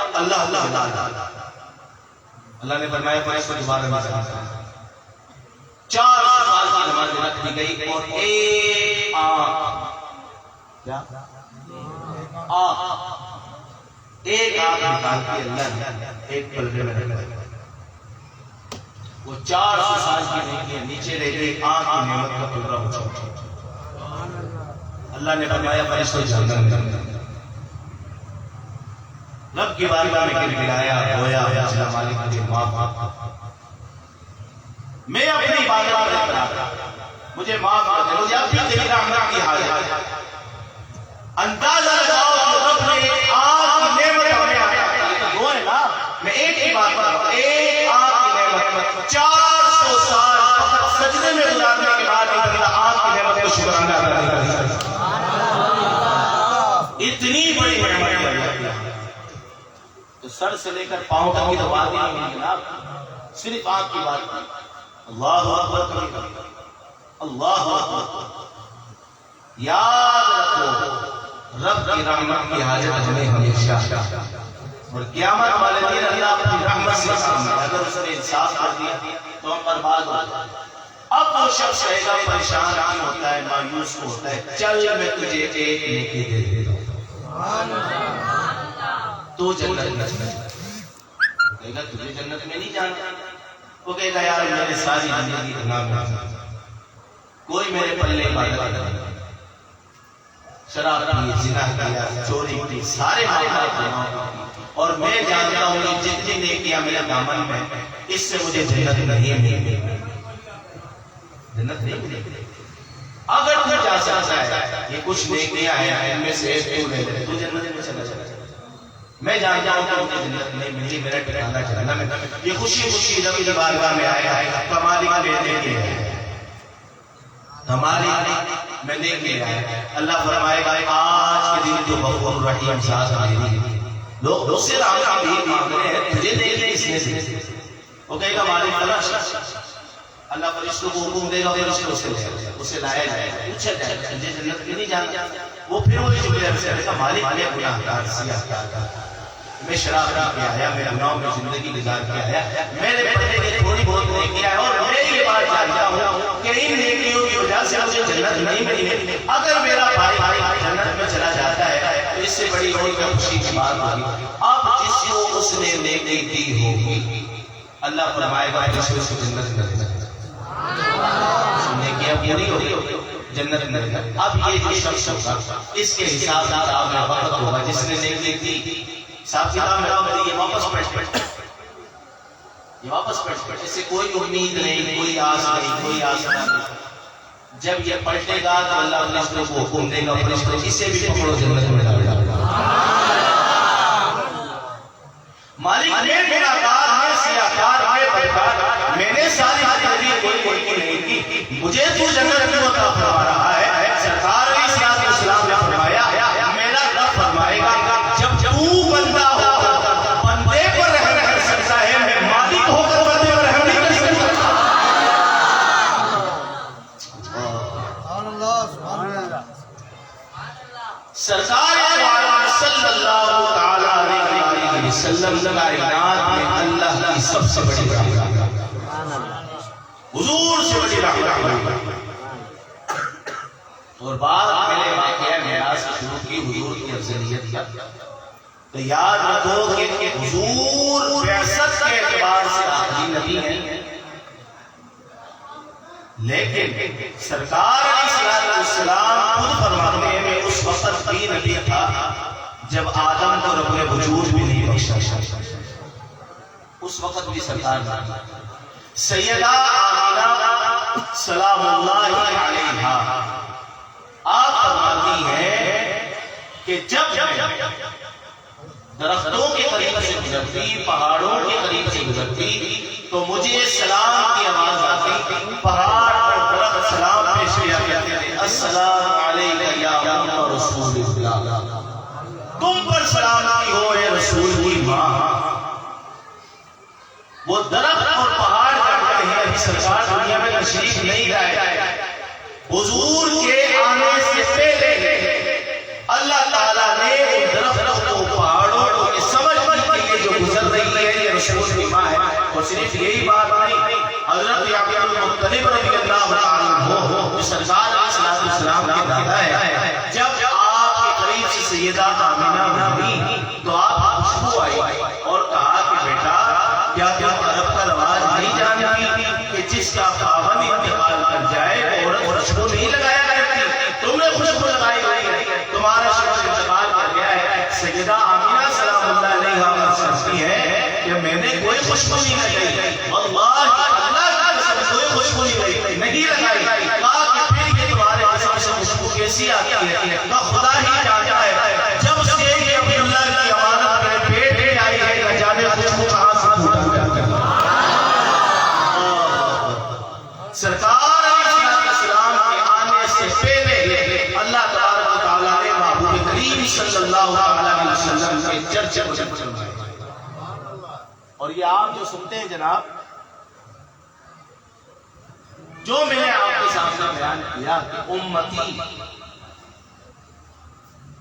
Speaker 1: اللہ نے فرمایا فرشتہ کو دوبارہ نماز 400 سال کی نماز رکھ دی گئی اور ایک نکال کے اللہ نے ایک پلڑے میں رکھا وہ 400 سال کی نیکیاں نیچے رہ گئی آنکھ کی نعمت کا پلڑا اٹھا اللہ نے فرمایا فرشتوں جہنم میں رب کی بارگاہ میں گڑگڑایا رویا یا مالک مجھے معاف میں اپنی عبادت پر اعتراض مجھے معاف کر دے مجھے اب بھی تیری رحمت کی حاجت اندازہ لگاؤ کہ رب نے آپ کی نعمت ہمیں عطا کی وہ ہے نا میں ایک ہی بات کروں ایک آپ کی نعمت 400 سال فقط سجدے میں گزارنے کے بعد آپ کی نعمت کو شکرانہ ادا نہیں کر سکتا اتنی بڑی نعمت ہے تو سر سے لے کر پاؤں تک کی تو بات ہی نہیں ہے جناب صرف آپ کی بات اللہ اکبر اللہ اکبر یاد رکھو رب کی رحمت کی حاجت ہمیں ہمیشہ اور قیامت والے دن اللہ اپنی رحمت سے سامنے اگر اس نے انصاف کر دیا تو ہم برباد ہو جائیں اب وہ شخص کہے گا پریشان ہوتا ہے مایوس ہوتا ہے چل میں تجھے ایک نیکی دے دیتا ہوں تو جنت میں کہے گا تجھے جنت میں نہیں جانا وہ کہے گا یار میرے ساری زندگی گناہ میں کوئی میرے پلے عبادت نہیں شراب پی زنا کیا چوری کی سارے گناہ اور میں جانتا ہوں کہ جتنی نیکیاں میرے دامن میں اس سے مجھے جنت نہیں ملے جنت نہیں ملے اگر تو جا سکتا ہے یہ کچھ نیکیاں ہیں ان میں سے ایک تو لے لے تو جنت میں چلا جائے میں جانتا ہوں کہ مجھے جنت نہیں ملی میرا ٹھکانہ جہنم ہے یہ خوشی خوشی رب کی بارگاہ میں آیا کمالی لینے کے لیے ہماری میں دیکھ لیا اللہ فرمائے گا آج کے دن جو غفور رحیم ذات میری لوگ اس سے رحمت بھی مانگ رہے ہیں تجھے دیکھ لے اس نے وہ کہے گا مالک اللہ اللہ فرشتوں کو حکم دے گا فرشتے اسے لایا جائے پوچھا جائے تجھے جنت میں نہیں جانا وہ پھر وہی جملے سے کہے گا مالک میں گناہ گار سیاہ کار میں شراب پی کے آیا میں گناہوں میں زندگی گزار کے آیا میرے پڑھنے کے بہت نیکیاں ہیں اور میں یہ بات جانتا ہوں کہ ان نیکیوں کی وجہ سے مجھے جنت نہیں ملی اگر میرا بھائی جنت میں چلا جاتا ہے تو اس سے بڑی اور خوشی کی بات ہوگی اب جس کو اس نے نیکی دی ہوگی اللہ فرمائے گا کہ اس کو جنت میں نیکیاں پوری ہوگی جنت میں اب یہ جو شخص ہوگا اس کے حساب کتاب میں وقت ہوگا جس نے نیکی دی حساب کتاب میں ہوگا یہ واپس پلٹ اس سے کوئی امید نہیں کوئی آس نہیں جب یہ پلٹے گا تو اللہ فرشتوں کو حکم دے گا فرشتوں اسے بھی پکڑو جنت میں ڈالو مالک میں میرا کار ہے سیاکار ہے بدکار میں نے ساری زندگی کوئی نہیں کی مجھے تو جنت میں عطا فرما رہا ہے سرکار علیہ السلام نے فرمایا میرا رب فرمائے گا جب تو بندہ ہو بندے پر رحم کر سکتا ہے میں مالک ہو کر بندے پر رحم نہیں کر سکتا سرکار صلی اللہ تعالی علیہ وسلم کائنات میں اللہ کی سب سے بڑی برکت حضور سے بڑی رحمت. اور بعد میں واقعہ معراج سے شروع کی حضور کی افضلیت کا. تو یاد رکھو کہ حضور بعثت کے اعتبار سے آخری نبی ہیں، لیکن سرکار علیہ السلام خود فرماتے ہیں میں اس وقت بھی نبی تھا جب آدم کو رب نے وجود بھی نہیں بخشا. اس وقت بھی سرکار سیدہ آمینہ سلام اللہ علیہا آپ فرماتی ہیں کہ جب درختوں کے قریب سے گزرتی، پہاڑوں کے قریب سے گزرتی تو مجھے سلام کی آواز آتی. پہاڑ پر درخت سلام پیش کیا کرتے تھے، السلام علیکم یا محمد رسول اللہ، تم پر سلامتی ہو اے رسول کی ماں. وہ درخت اور پہاڑ جانتے ہیں ابھی سرکار دنیا میں تشریف نہیں لائے. حضور کے آنے سے پہلے اللہ تعالیٰ نے درختوں کو، پہاڑوں کو سمجھ کے لیے جو گزر رہی ہے یہ رسول کی ماں ہے. اور صرف یہی بات نہیں، حضرت یعقوب المطلب رضی اللہ عنہ جو سرکار علیہ السلام کے دادا ہے، جب آپ کے قریب سے سیدہ آمینہ ہوئی تو آپ خوشبو آئی اور کہا کہ بیٹا کیا تم عرب کا رواج نہیں جانتی کہ جس کا خاوند انتقال کر جائے عورت خوشبو نہیں لگایا کرتی؟ تم نے خوشبو لگائی ہوئی، تمہارا شخص انتقال کر گیا ہے. سیدہ آمینہ سلام اللہ علیہا فرماتی ہے کہ میں نے کوئی خوشبو نہیں لگائی، واللہ اللہ کی قسم کوئی خوشبو نہیں لگائی. کہا کہ پھر یہ تمہارے قسم سے خوشبو کیسی آتی ہے؟ تو خدا ہی جانتا ہے. جب سے یہ عبداللہ کی امانت میرے پیٹ میں آئی ہے نہ جانے خوشبو کہاں سے پھوٹا جاتا ہے. سرکار علیہ السلام کے آنے سے پہلے اللہ تبارک و تعالیٰ نے محبوب کریم صلی اللہ علیہ وسلم کے چرچے چلوائے. اور یہ آپ جو سنتے ہیں جناب، جو میں نے آپ کے سامنے بیان کیا کہ امتی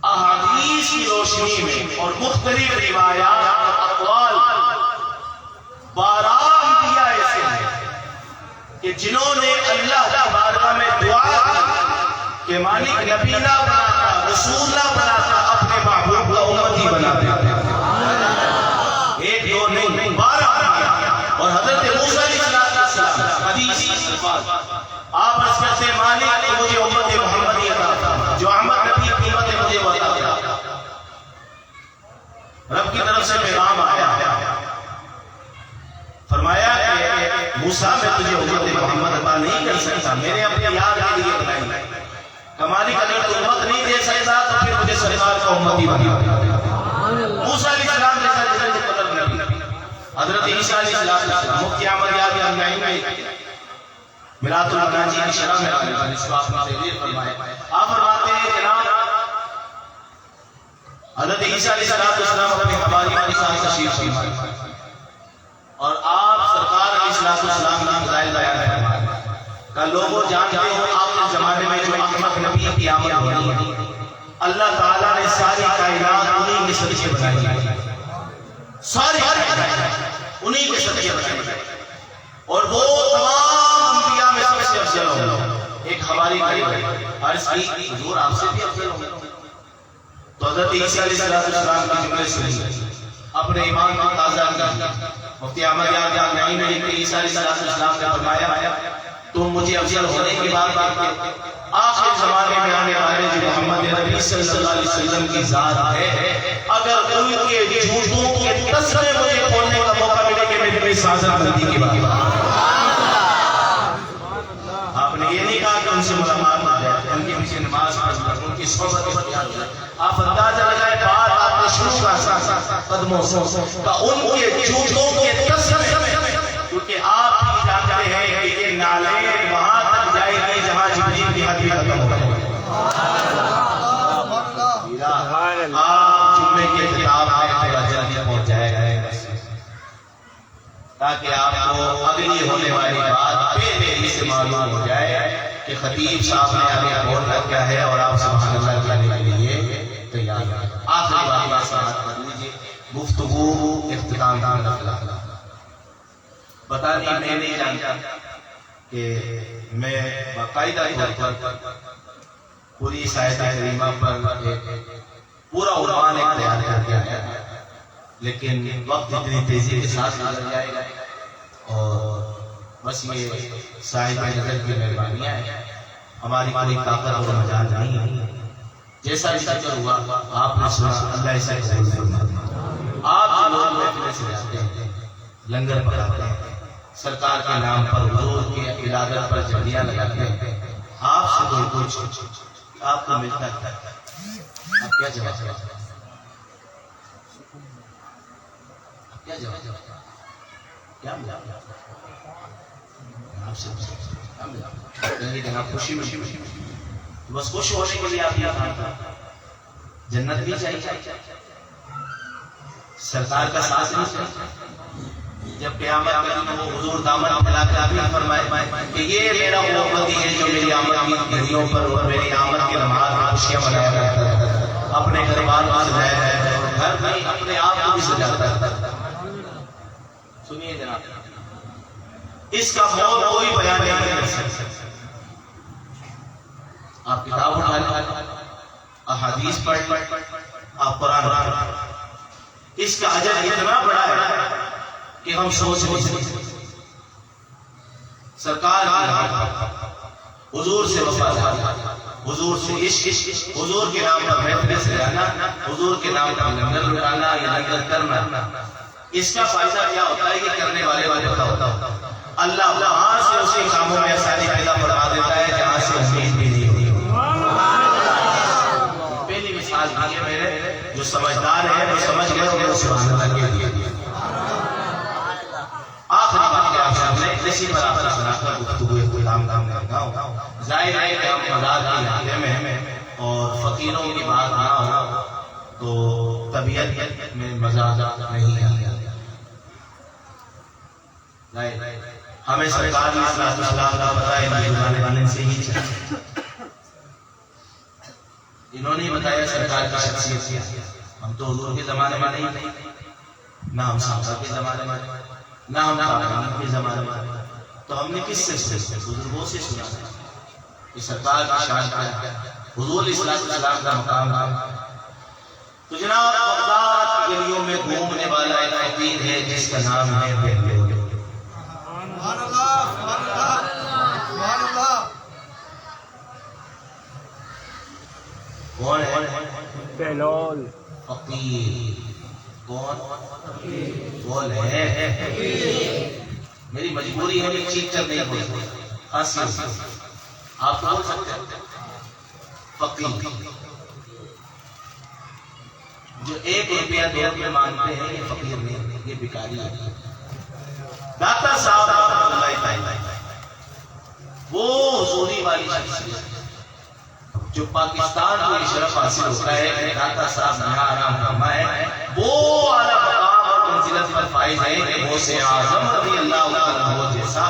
Speaker 1: احادیث کی روشنی میں اور مختلف روایات اور اقوال 12 انبیاء ایسے ہیں کہ جنہوں نے اللہ کی بارگاہ میں دعا کی کہ مالک نبی نہ بناتا، رسول نہ بناتا، اپنے محبوب کا امتی بنا دیتا. ایک دو نہیں، 12 انبیاء. اور حضرت موسیٰ علیہ السلام حدیث الفاظ آپ عرض کرتے ہیں مالک تو مجھے امت محمدی عطا فرما، جو احمد نبی کی امت مجھے عطا فرما. رب کی طرف سے پیغام آیا، فرمایا کہ موسیٰ میں تجھے امت محمد عطا نہیں کر سکتا، میں نے اپنے یار کے لیے بنائی. کمالی اگر تو امت نہیں دے سکتا تو پھر مجھے سرکار کا امتی بنا. موسیٰ علیہ السلام جیسا جیسا قدر نبی، حضرت عیسیٰ علیہ السلام مفتی احمد یاد اجمعین میں میراث الناجی کی شرح میں آنے والی اس کو آپ نے تحریر فرمایا. آپ فرماتے ہیں جناب حضرت عیسیٰ علیہ السلام اپنے حواری کے ساتھ تشریف فرمائے اور آپ سرکار علیہ السلام نام ظاہر بیان فرمائے کہ لوگوں جانتے ہو آپ کے زمانے میں جو احمد نبی کی آمد ہونی، اللہ تعالیٰ نے ساری کائنات انہی کے صدقے بنائی، ساری کائنات انہی کے صدقے بنائی. اور وہ تمام انبیاء میں سب سے افضل ہوں. ایک ہماری قریب عرض کی حضور آپ سے بھی افضل ہوں. تو حضرت عیسیٰ علیہ السلام کی جملے سنی، اپنے ایمان کو تازہ کیا. مفتی احمد یاد اجمعین نے لکھا عیسیٰ علیہ السلام نے فرمایا تم مجھے افضل ہونے کی بات کرتے، آخر زمانے میں آنے والے جو محمد نبی صلی اللہ علیہ وسلم کی ذات ہے، اگر ان کے جھوٹوں کے تصویر مجھے کھولنے کا موقع ملے کہ میں بھی سازہ بندی کی بات. آپ نے یہ نہیں کہا کہ ان سے ملامات نہ جائے، ان کے پیچھے نماز پڑھنا، ان کی صحبت اختیار کرنا. آپ اندازہ لگائے بات آپ نے شروع کا قدموں سے ان کے جھوٹوں کے تصویر، کیونکہ آپ بھی جانتے ہیں کہ یہ نالے وہاں تک جائے گی جہاں جبریل کی حد بھی ختم ہوگا. آپ جمعے کے خطاب میں تھوڑا جلدی پہنچ جائے گا تاکہ آپ کو اگلی ہونے والی بات پہلے سے معلوم ہو جائے کہ خطیب صاحب نے آگے بولنا کیا ہے اور آپ سبحان اللہ کرنے کے لیے تیار ہیں. آخری بات سماعت کر لیجیے. گفتگو اختتام دان رکھنا بتا دی میں نہیں جانتا کہ میں باقاعدہ طور پر پوری آیت کریمہ پر پورا عنوان تیار کر کے آیا، لیکن وقت اتنی تیزی کے ساتھ گزر جائے گا اور بس یہ صاحب نظر کی مہربانیاں ہیں، ہماری کوئی طاقت اور مجال نہیں ہے۔ جیسا بھی ذکر ہوا آپ نے سنا، اللہ ایسا قبول فرمائے۔ آپ جو لوگ محفلیں سجاتے ہیں، لنگر پکاتے ہیں، سرکار کے نام پر حضور کی عبادت پر جھنڈیاں لگاتے ہیں، آپ سے کوئی کچھ آپ کو ملتا ہے، آپ کیا جواب دیں؟ کیا جواب دیں؟ کیا ملا آپ سے؟ کیا ملا؟ خوشی بس خوش ہونے کے لیے آپ یہ کام کرتے ہیں، جنت بھی چاہیے، سرکار کا ساتھ نہیں چاہیے۔ جب قیامت کا دن وہ حضور دامن پھیلا کر بھی فرمائے کہ یہ میرا وہ امتی ہے جو میری آمد کی گھڑیوں پر اور میری آمد کی نماز میں خوشیاں منایا کرتا ہے، اپنے گھر بار کو سجایا ہے، گھر میں اپنے آپ کو بھی سجاتا ہے۔ سنیے جناب، اس کا مول کوئی بیان نہیں کر سکتا۔ آپ کتاب اٹھا لیں، احادیث پڑھ لیں، آپ قرآن پڑھ، اس کا اجر اتنا بڑا ہے کہ ہم سوچ نہیں سکتے۔ سرکار حضور سے وفاداری، حضور سے عشق، حضور کے نام پر محفلیں سجانا، حضور کے نام پر لنگر لٹانا یا لنگر کرنا، اس کا فائدہ کیا ہوتا ہے کہ کرنے والے پتہ ہوتا ہے اللہ وہاں سے اسی کاموں میں آسانی پیدا فرما دیتا ہے جہاں سے امید بھی نہیں ہوتی۔ پہلی مثال دیجیے میرے جو سمجھدار ہیں وہ سمجھ گئے انہوں سبحان اللہ کے لیے۔ آخری بات کہ آپ سامنے اسی پر آپ سنا کر گفتگو اختتام کرتا ہوں۔ ظاہر ہے کہ ہم مزاج کی حالے میں اور فقیروں کی بات نہ ہو تو طبیعت میں مزاج نہیں آیا۔ ہمیں سرکار نے صلی اللہ علیہ وسلم کا بتایا ان سے ہی چاہیے، انہوں نے بتایا سرکار کی شخصیت کیا۔ ہم تو حضور کے زمانے میں نہیں، نہ ہم صحابہ کے زمانے میں، نہ ہم تابعین کے زمانے میں، تو ہم نے کس سے سنا؟ بزرگوں سے سنا کہ سرکار کی شان کیا ہے، حضور صلی اللہ علیہ وسلم کا مقام ہے۔ تو جناب بغداد کی گلیوں میں گھومنے والا ایک فقیر ہے جس کا نام ہے بہلول۔ سبحان اللہ، سبحان اللہ، سبحان اللہ۔ کون ہے؟
Speaker 2: بہلول
Speaker 1: فقیر۔ کون؟ بول ہے میری مجبوری ہے کہ چیخ کر نہیں بولتے، ہنسی آپ بول سکتے ہیں۔ فقیر جو 1 روپیہ 2 روپیہ مانگتے ہیں یہ فقیر نہیں، یہ بھکاری ہے۔ داتا صاحب رحمۃ اللہ تعالی وہ حضوری والی شخصیت جو پاکستان کو یہ شرف حاصل ہوتا ہے کہ داتا صاحب یہاں آرام فرمائے، وہ اعلیٰ مقام اور منزلت پر فائز ہے کہ غوث اعظم رضی اللہ عنہ جیسا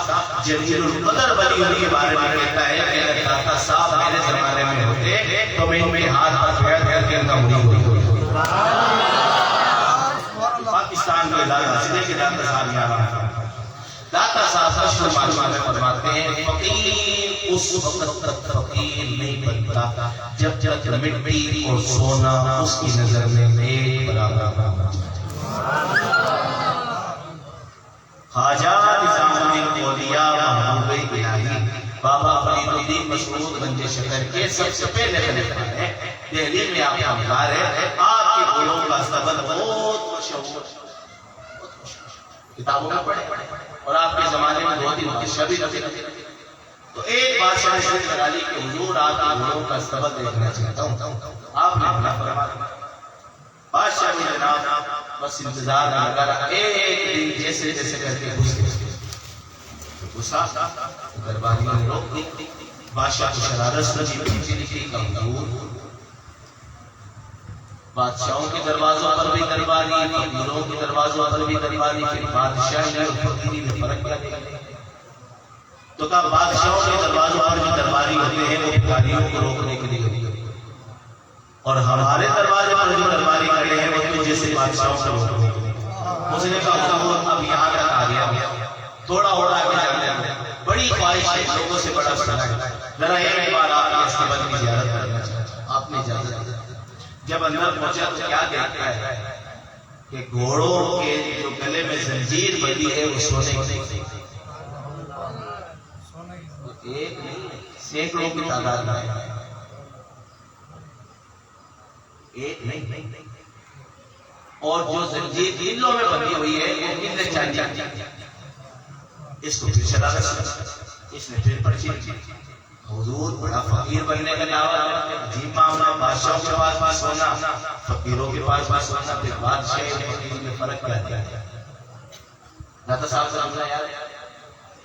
Speaker 1: جلیل القدر ولی ان کے بارے میں کہتا ہے کہ اگر داتا صاحب میرے زمانے میں ہوتے تو میں ان کے ہاتھ پر بیعت کر کے ان کا مرید ہوتی۔ پاکستان میں داتا کہ داتا صاحب یہاں آرام فرمائے۔ داتا صاحب اشرف معلومات میں فرماتے ہیں فقیر اس وقت تک فقیر نہیں بنتا جب تک مٹی اور سونا اس کی نظر میں ایک برابر نہ ہو۔ خواجہ نظام الدین اولیاء محبوب الہی بابا فرید الدین مسعود گنج شکر کے سب سے پہلے خلیفہ ہیں، دہلی میں آپ کا مزار ہے۔ آپ کے گلوں کا سبب بہت مشہور، کتابوں میں پڑھے اور آپ کے زمانے میں 2 دن شبی رکھے۔ تو ایک بادشاہ نے لگا لی کہ حضور آپ کے گھوڑوں کا سبق دیکھنا چاہتا ہوں۔ آپ نے منع فرمایا۔ بادشاہ نے جناب بس انتظار میں لگا رہا، ایک دن جیسے جیسے کر کے غصہ درباریوں نے روک دی۔ بادشاہ کو شرارت لگی کہ حضور بادشاہوں کے دروازوں پر بھی درباری، فقیروں کے دروازوں پر بھی درباری، پھر بادشاہ نے اور فقیری میں فرق کیا دیکھا؟ تو کہا بادشاہوں کے دروازوں پر بھی درباری ہوتے ہیں وہ بھکاریوں کو روکنے کے لیے، اور ہمارے دروازے پر جو درباری کھڑے ہیں وہ تو جیسے بادشاہوں کو روکنے کے لیے۔ اس نے کہا اب یہاں تک آ گیا، تھوڑا اور آگے جانا ہے، بڑی خواہش ہے لوگوں سے بڑا بڑا ہے. ذرا ایک بار آپ کے استقبال کی زیارت کرنا چاہتا ہوں. آپ نے اجازت دی. جب اندر پہنچا تو کیا دیکھتا ہے کہ گھوڑوں کے جو گلے میں زنجیر بندھی ہے وہ سونے کی. ایک نہیں سینکڑوں کی تعداد میں. ایک نہیں اور جو زنجیر دلوں میں بندھی ہوئی ہے وہ کتنے چاندی. اس کو پھر چلا رہا, اس نے پھر پرچی. حضور بڑا فقیر بننے کا دعویٰ ہے. عجیب معاملہ, بادشاہوں کے پاس بھی سونا, فقیروں کے پاس بھی سونا. پھر بادشاہ اور فقیر میں فرق کیا ہے؟ داتا صاحب سے ہمیں یاد ہے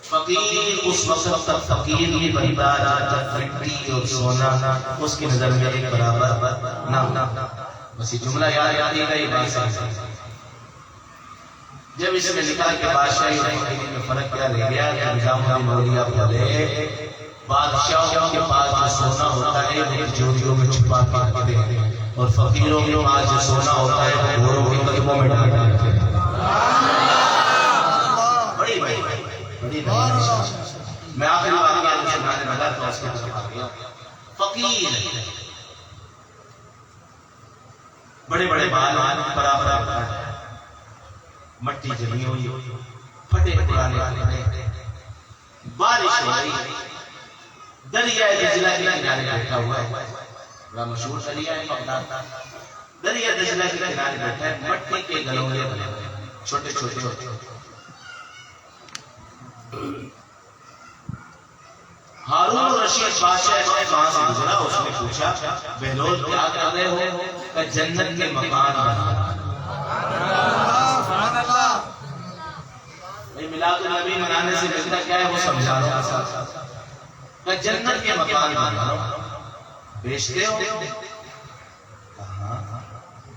Speaker 1: فقیر اس وقت تک فقیر ہی بنتا رہا جب مٹی اور سونا اس کی نظر میں ایک برابر نہ. بس یہ جملہ یاد آتی ہے. یہ بات صحیح. جب اس میں لکھا کہ بادشاہی اور فقیری میں فرق کیا رہ گیا کہ نظام الدین اولیاء بولے بادشاہوں کے پاس جو سونا ہوتا ہے وہ تجوریوں میں چھپا کے رکھتے ہیں اور فقیروں کے پاس جو سونا ہوتا ہے وہ گھوڑوں کے قدموں میں ڈال کے رکھتے ہیں. بڑی میں آخری بات کیا مجھے سنانے لگا تو اس کے طرف آ گیا. فقیر بڑے بڑے بال برابر مٹی جمی ہوئی, پھٹے پرانے, بارش ہو رہی, دریائے دجلہ کے کنارے بیٹھا ہوا ہے. بڑا مشہور دریا ہے بغداد. دریا دجلہ کے کنارے بیٹھا ہے. مٹی کے گلولے بنے ہوئے چھوٹے چھوٹے. ہارون الرشید بادشاہ کہاں سے گزرا, اس نے پوچھا بہلول کیا کر رہے ہو؟ کہ جنت کے مکان بنا. میلاد النبی منانے سے بہتر کیا ہے وہ سمجھا رہا ہوں. کہ جنت کے مکان بنا بیچتے ہو؟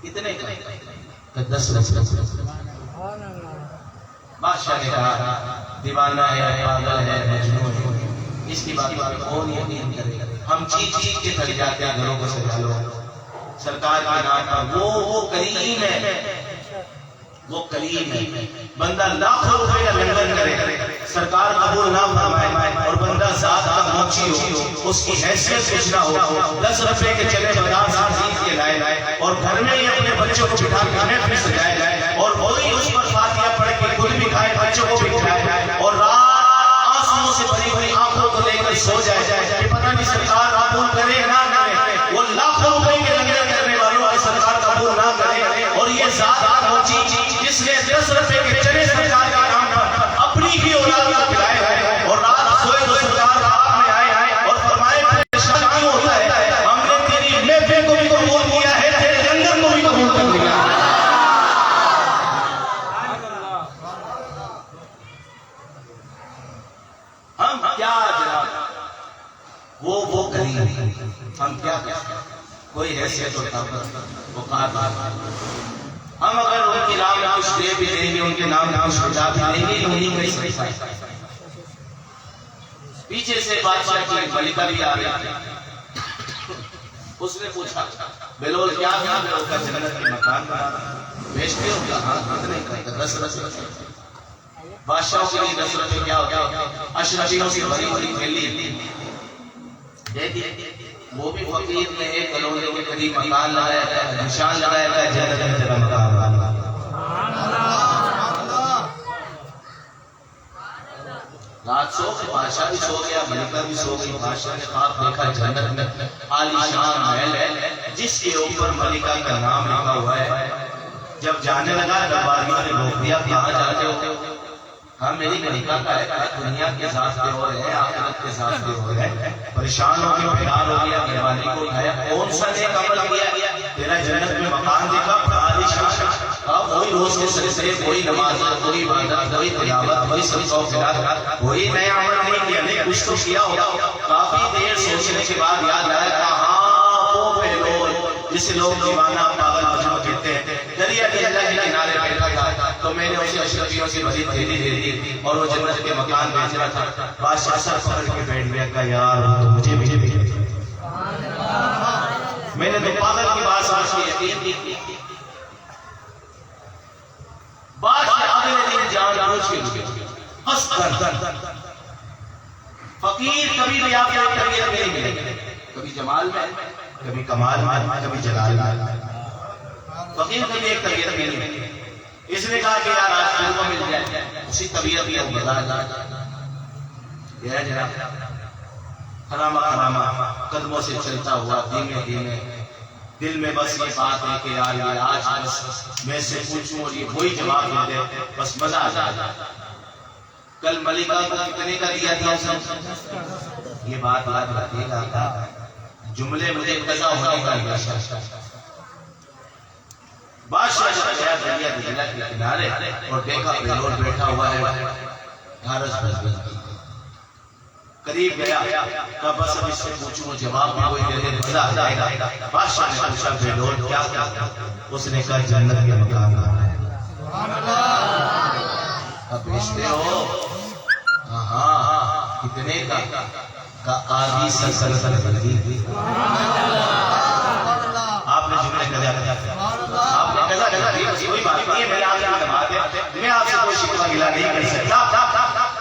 Speaker 1: کتنے کہ 10 بادشاہ نے کہا دیوانہ ہے, پاگل ہے, مجنون ہے, اس کی بات پر کون یقین کرے. ہم چیز کے تھک جاتے ہیں, گھروں کو سجا لو سرکار کے نام پر. وہ کریم ہے, وہ کریم ہے. بندہ لاکھوں روپے کا لنگر کرے, سرکار قبول نہ فرمائے اور بندہ ذات کا موچی ہو, اس کی حیثیت کچھ نہ ہو, 10 روپے کے چلے بازار سے خرید کے لائے اور گھر میں ہی اپنے بچوں کو بٹھا کے محفل سجائے جائے اور وہی اس پر فاتحہ پڑھ کے خود بھی کھائے, بچوں کو بھی کھلائے اور رات آنسوؤں سے بھری ہوئی آنکھوں کو لے کر سو جائے کہ پتہ نہیں سرکار قبول کرے نہ کرے. وہ لاکھوں روپے کے لنگر کرنے والوں کی سرکار قبول نہ کرے اور یہ ذات کا موچی جس نے 10 روپے کے چنے سرکار کے نام پر اپنی ہی اولاد کو پلائے ہیں اور رات سوئے تو سرکار آپ میں آئے اور فرمائے پریشان کیوں ہوتا ہے؟ ہم نے تیری محفل کو بھی قبول کیا ہے, تیرے لنگر کو بھی قبول کر لیا. ہم کیا جناب وہ کریں, ہم کیا کریں؟ کوئی حیثیت اور طاقت وقار نہیں. ہم اگر ان کے نام میں کچھ دے بھی دیں گے, ان کے نام میں کچھ بجا بھی دیں گے, انہیں میں سکتا ہے. پیچھے سے بادشاہ کی ملکہ بھی آ رہی. اس نے پوچھا بہلول کیا کہا؟ بہلول کا جنت کے مکان بنا بیچتے ہو کیا؟ ہاں نہیں کہتا 10 روپے. بادشاہوں کے لیے 10 روپے کیا ہوتا ہے؟ اشرفیوں کی بڑی بڑی تھیلی دے دی. وہ بھی فقیر نے ایک گلولے کے قریب مکان لگایا تھا, نشان لگایا تھا جنت میں تیرا مکان. رات سو کے بادشاہ بھی سو گیا, ملکہ بھی سو گئی. بادشاہ نے خواب دیکھا جنت میں عالی شان محل ہے جس کے اوپر ملکہ کا نام لکھا ہوا ہے. جب جانے لگا درباریوں نے روک دیا, کہاں جاتے ہو؟ ہم میری ملکہ کا ہے, دنیا کے ساتھ بھی ہو رہے ہیں, آخرت کے ساتھ بھی ہو رہے ہیں. پریشان ہو گیا, پھیار ہو گیا, مہربانی کو اٹھایا, کون سا نیک عمل کیا تیرا جنت میں مکان دیکھا عالی شان؟ وہی روز کے سلسلے, کوئی نماز, کوئی عبادت, کوئی تلاوت, کوئی صدقہ و خیرات, کوئی نیا عمل نہیں کیا, نہیں کچھ تو کیا ہوگا. کافی دیر سوچنے کے بعد یاد آیا کہاں وہ بہلول جسے لوگ دیوانہ پاگل مجنون کہتے ہیں, دریا دجلہ کے کنارے بیٹھا تھا. تو میں نے اسے اشرفیوں کی بڑی تھیلی دے دی اور وہ جنت کے مکان بیچ رہا تھا. بادشاہ سر پکڑ کے بیٹھ گیا, کہا یار وہ تو مجھے بھی میں نے تو پاگل کی بات سمجھ کے یقین کی. بادشاہ اگلے دن جان بوجھ کے ہنس کر فقیر کبھی بھی آپ کو تربیت نہیں ملے، کبھی جمال میں، کبھی کمال میں، کبھی جلال میں، فقیر کبھی ایک تربیت نہیں ملے۔ اس نے کہا کہ یار آج تم کو مل جائے اسی طبیعت میں بتا یہ جناب خرامہ خرامہ قدموں سے چلتا ہوا دھیمے دھیمے دل میں بس یہ بات ہے کہ یار یہ آج بس میں سے پوچھوں اور یہ وہی جواب دے دے بس مزہ آ جائے۔ کل ملکہ کو کتنے کا دیا تھا اس نے؟ یہ بات یاد رکھیے گا، جملے مجھے قضا ہونے کا اشارہ۔ بادشاہ جب گیا دریا دجلہ کے کنارے اور دیکھا بیلور بیٹھا ہوا ہے گھارس بزبز کی، قریب گیا کہا بس اب اس سے پوچھوں جواب بھی کوئی دے دے مزہ آ جائے گا۔ بادشاہ نے پوچھا بیلور کیا کہا؟ اس نے کہا جنت کے مقام کا۔ اب بیچتے ہو؟ ہاں کتنے کا؟ آدھی سلسلت بلدی۔ آپ نے جملے قضا کیا، آپ نے قضا کیا، کوئی بات نہیں ہے، میں آپ کی دماغ ہے، میں آپ سے کوئی شکوہ گلہ نہیں کر سکتا۔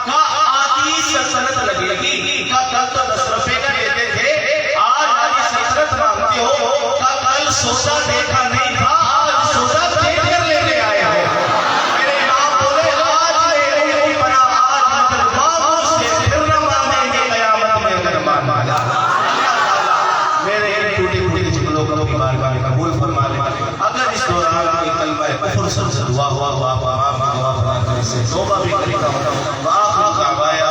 Speaker 1: کا آدھی سلسلت لگے گی، کا کل تو 10 روپے کا دیتے تھے، آج آدھی سلسلت مانگتے ہو، کا کل سودا دیکھا نہیں تھا، آج سودا دے کر لینے آئے ہو۔ میرے امام بولے آج میرے اوپر آج مگر بابوں سے پھر نہ مانیں گے قیامت میں اگر مان جا۔ میرے ان ٹوٹی ٹوٹی جملوں کو کی بارگاہ میں قبول فرما لے۔ اگر اس دوران کوئی کلمہ کفر سے دعا ہوا آپ امام کی دعا فرما کر اسے توبہ بھی کرے گا۔ وآخر دعوانا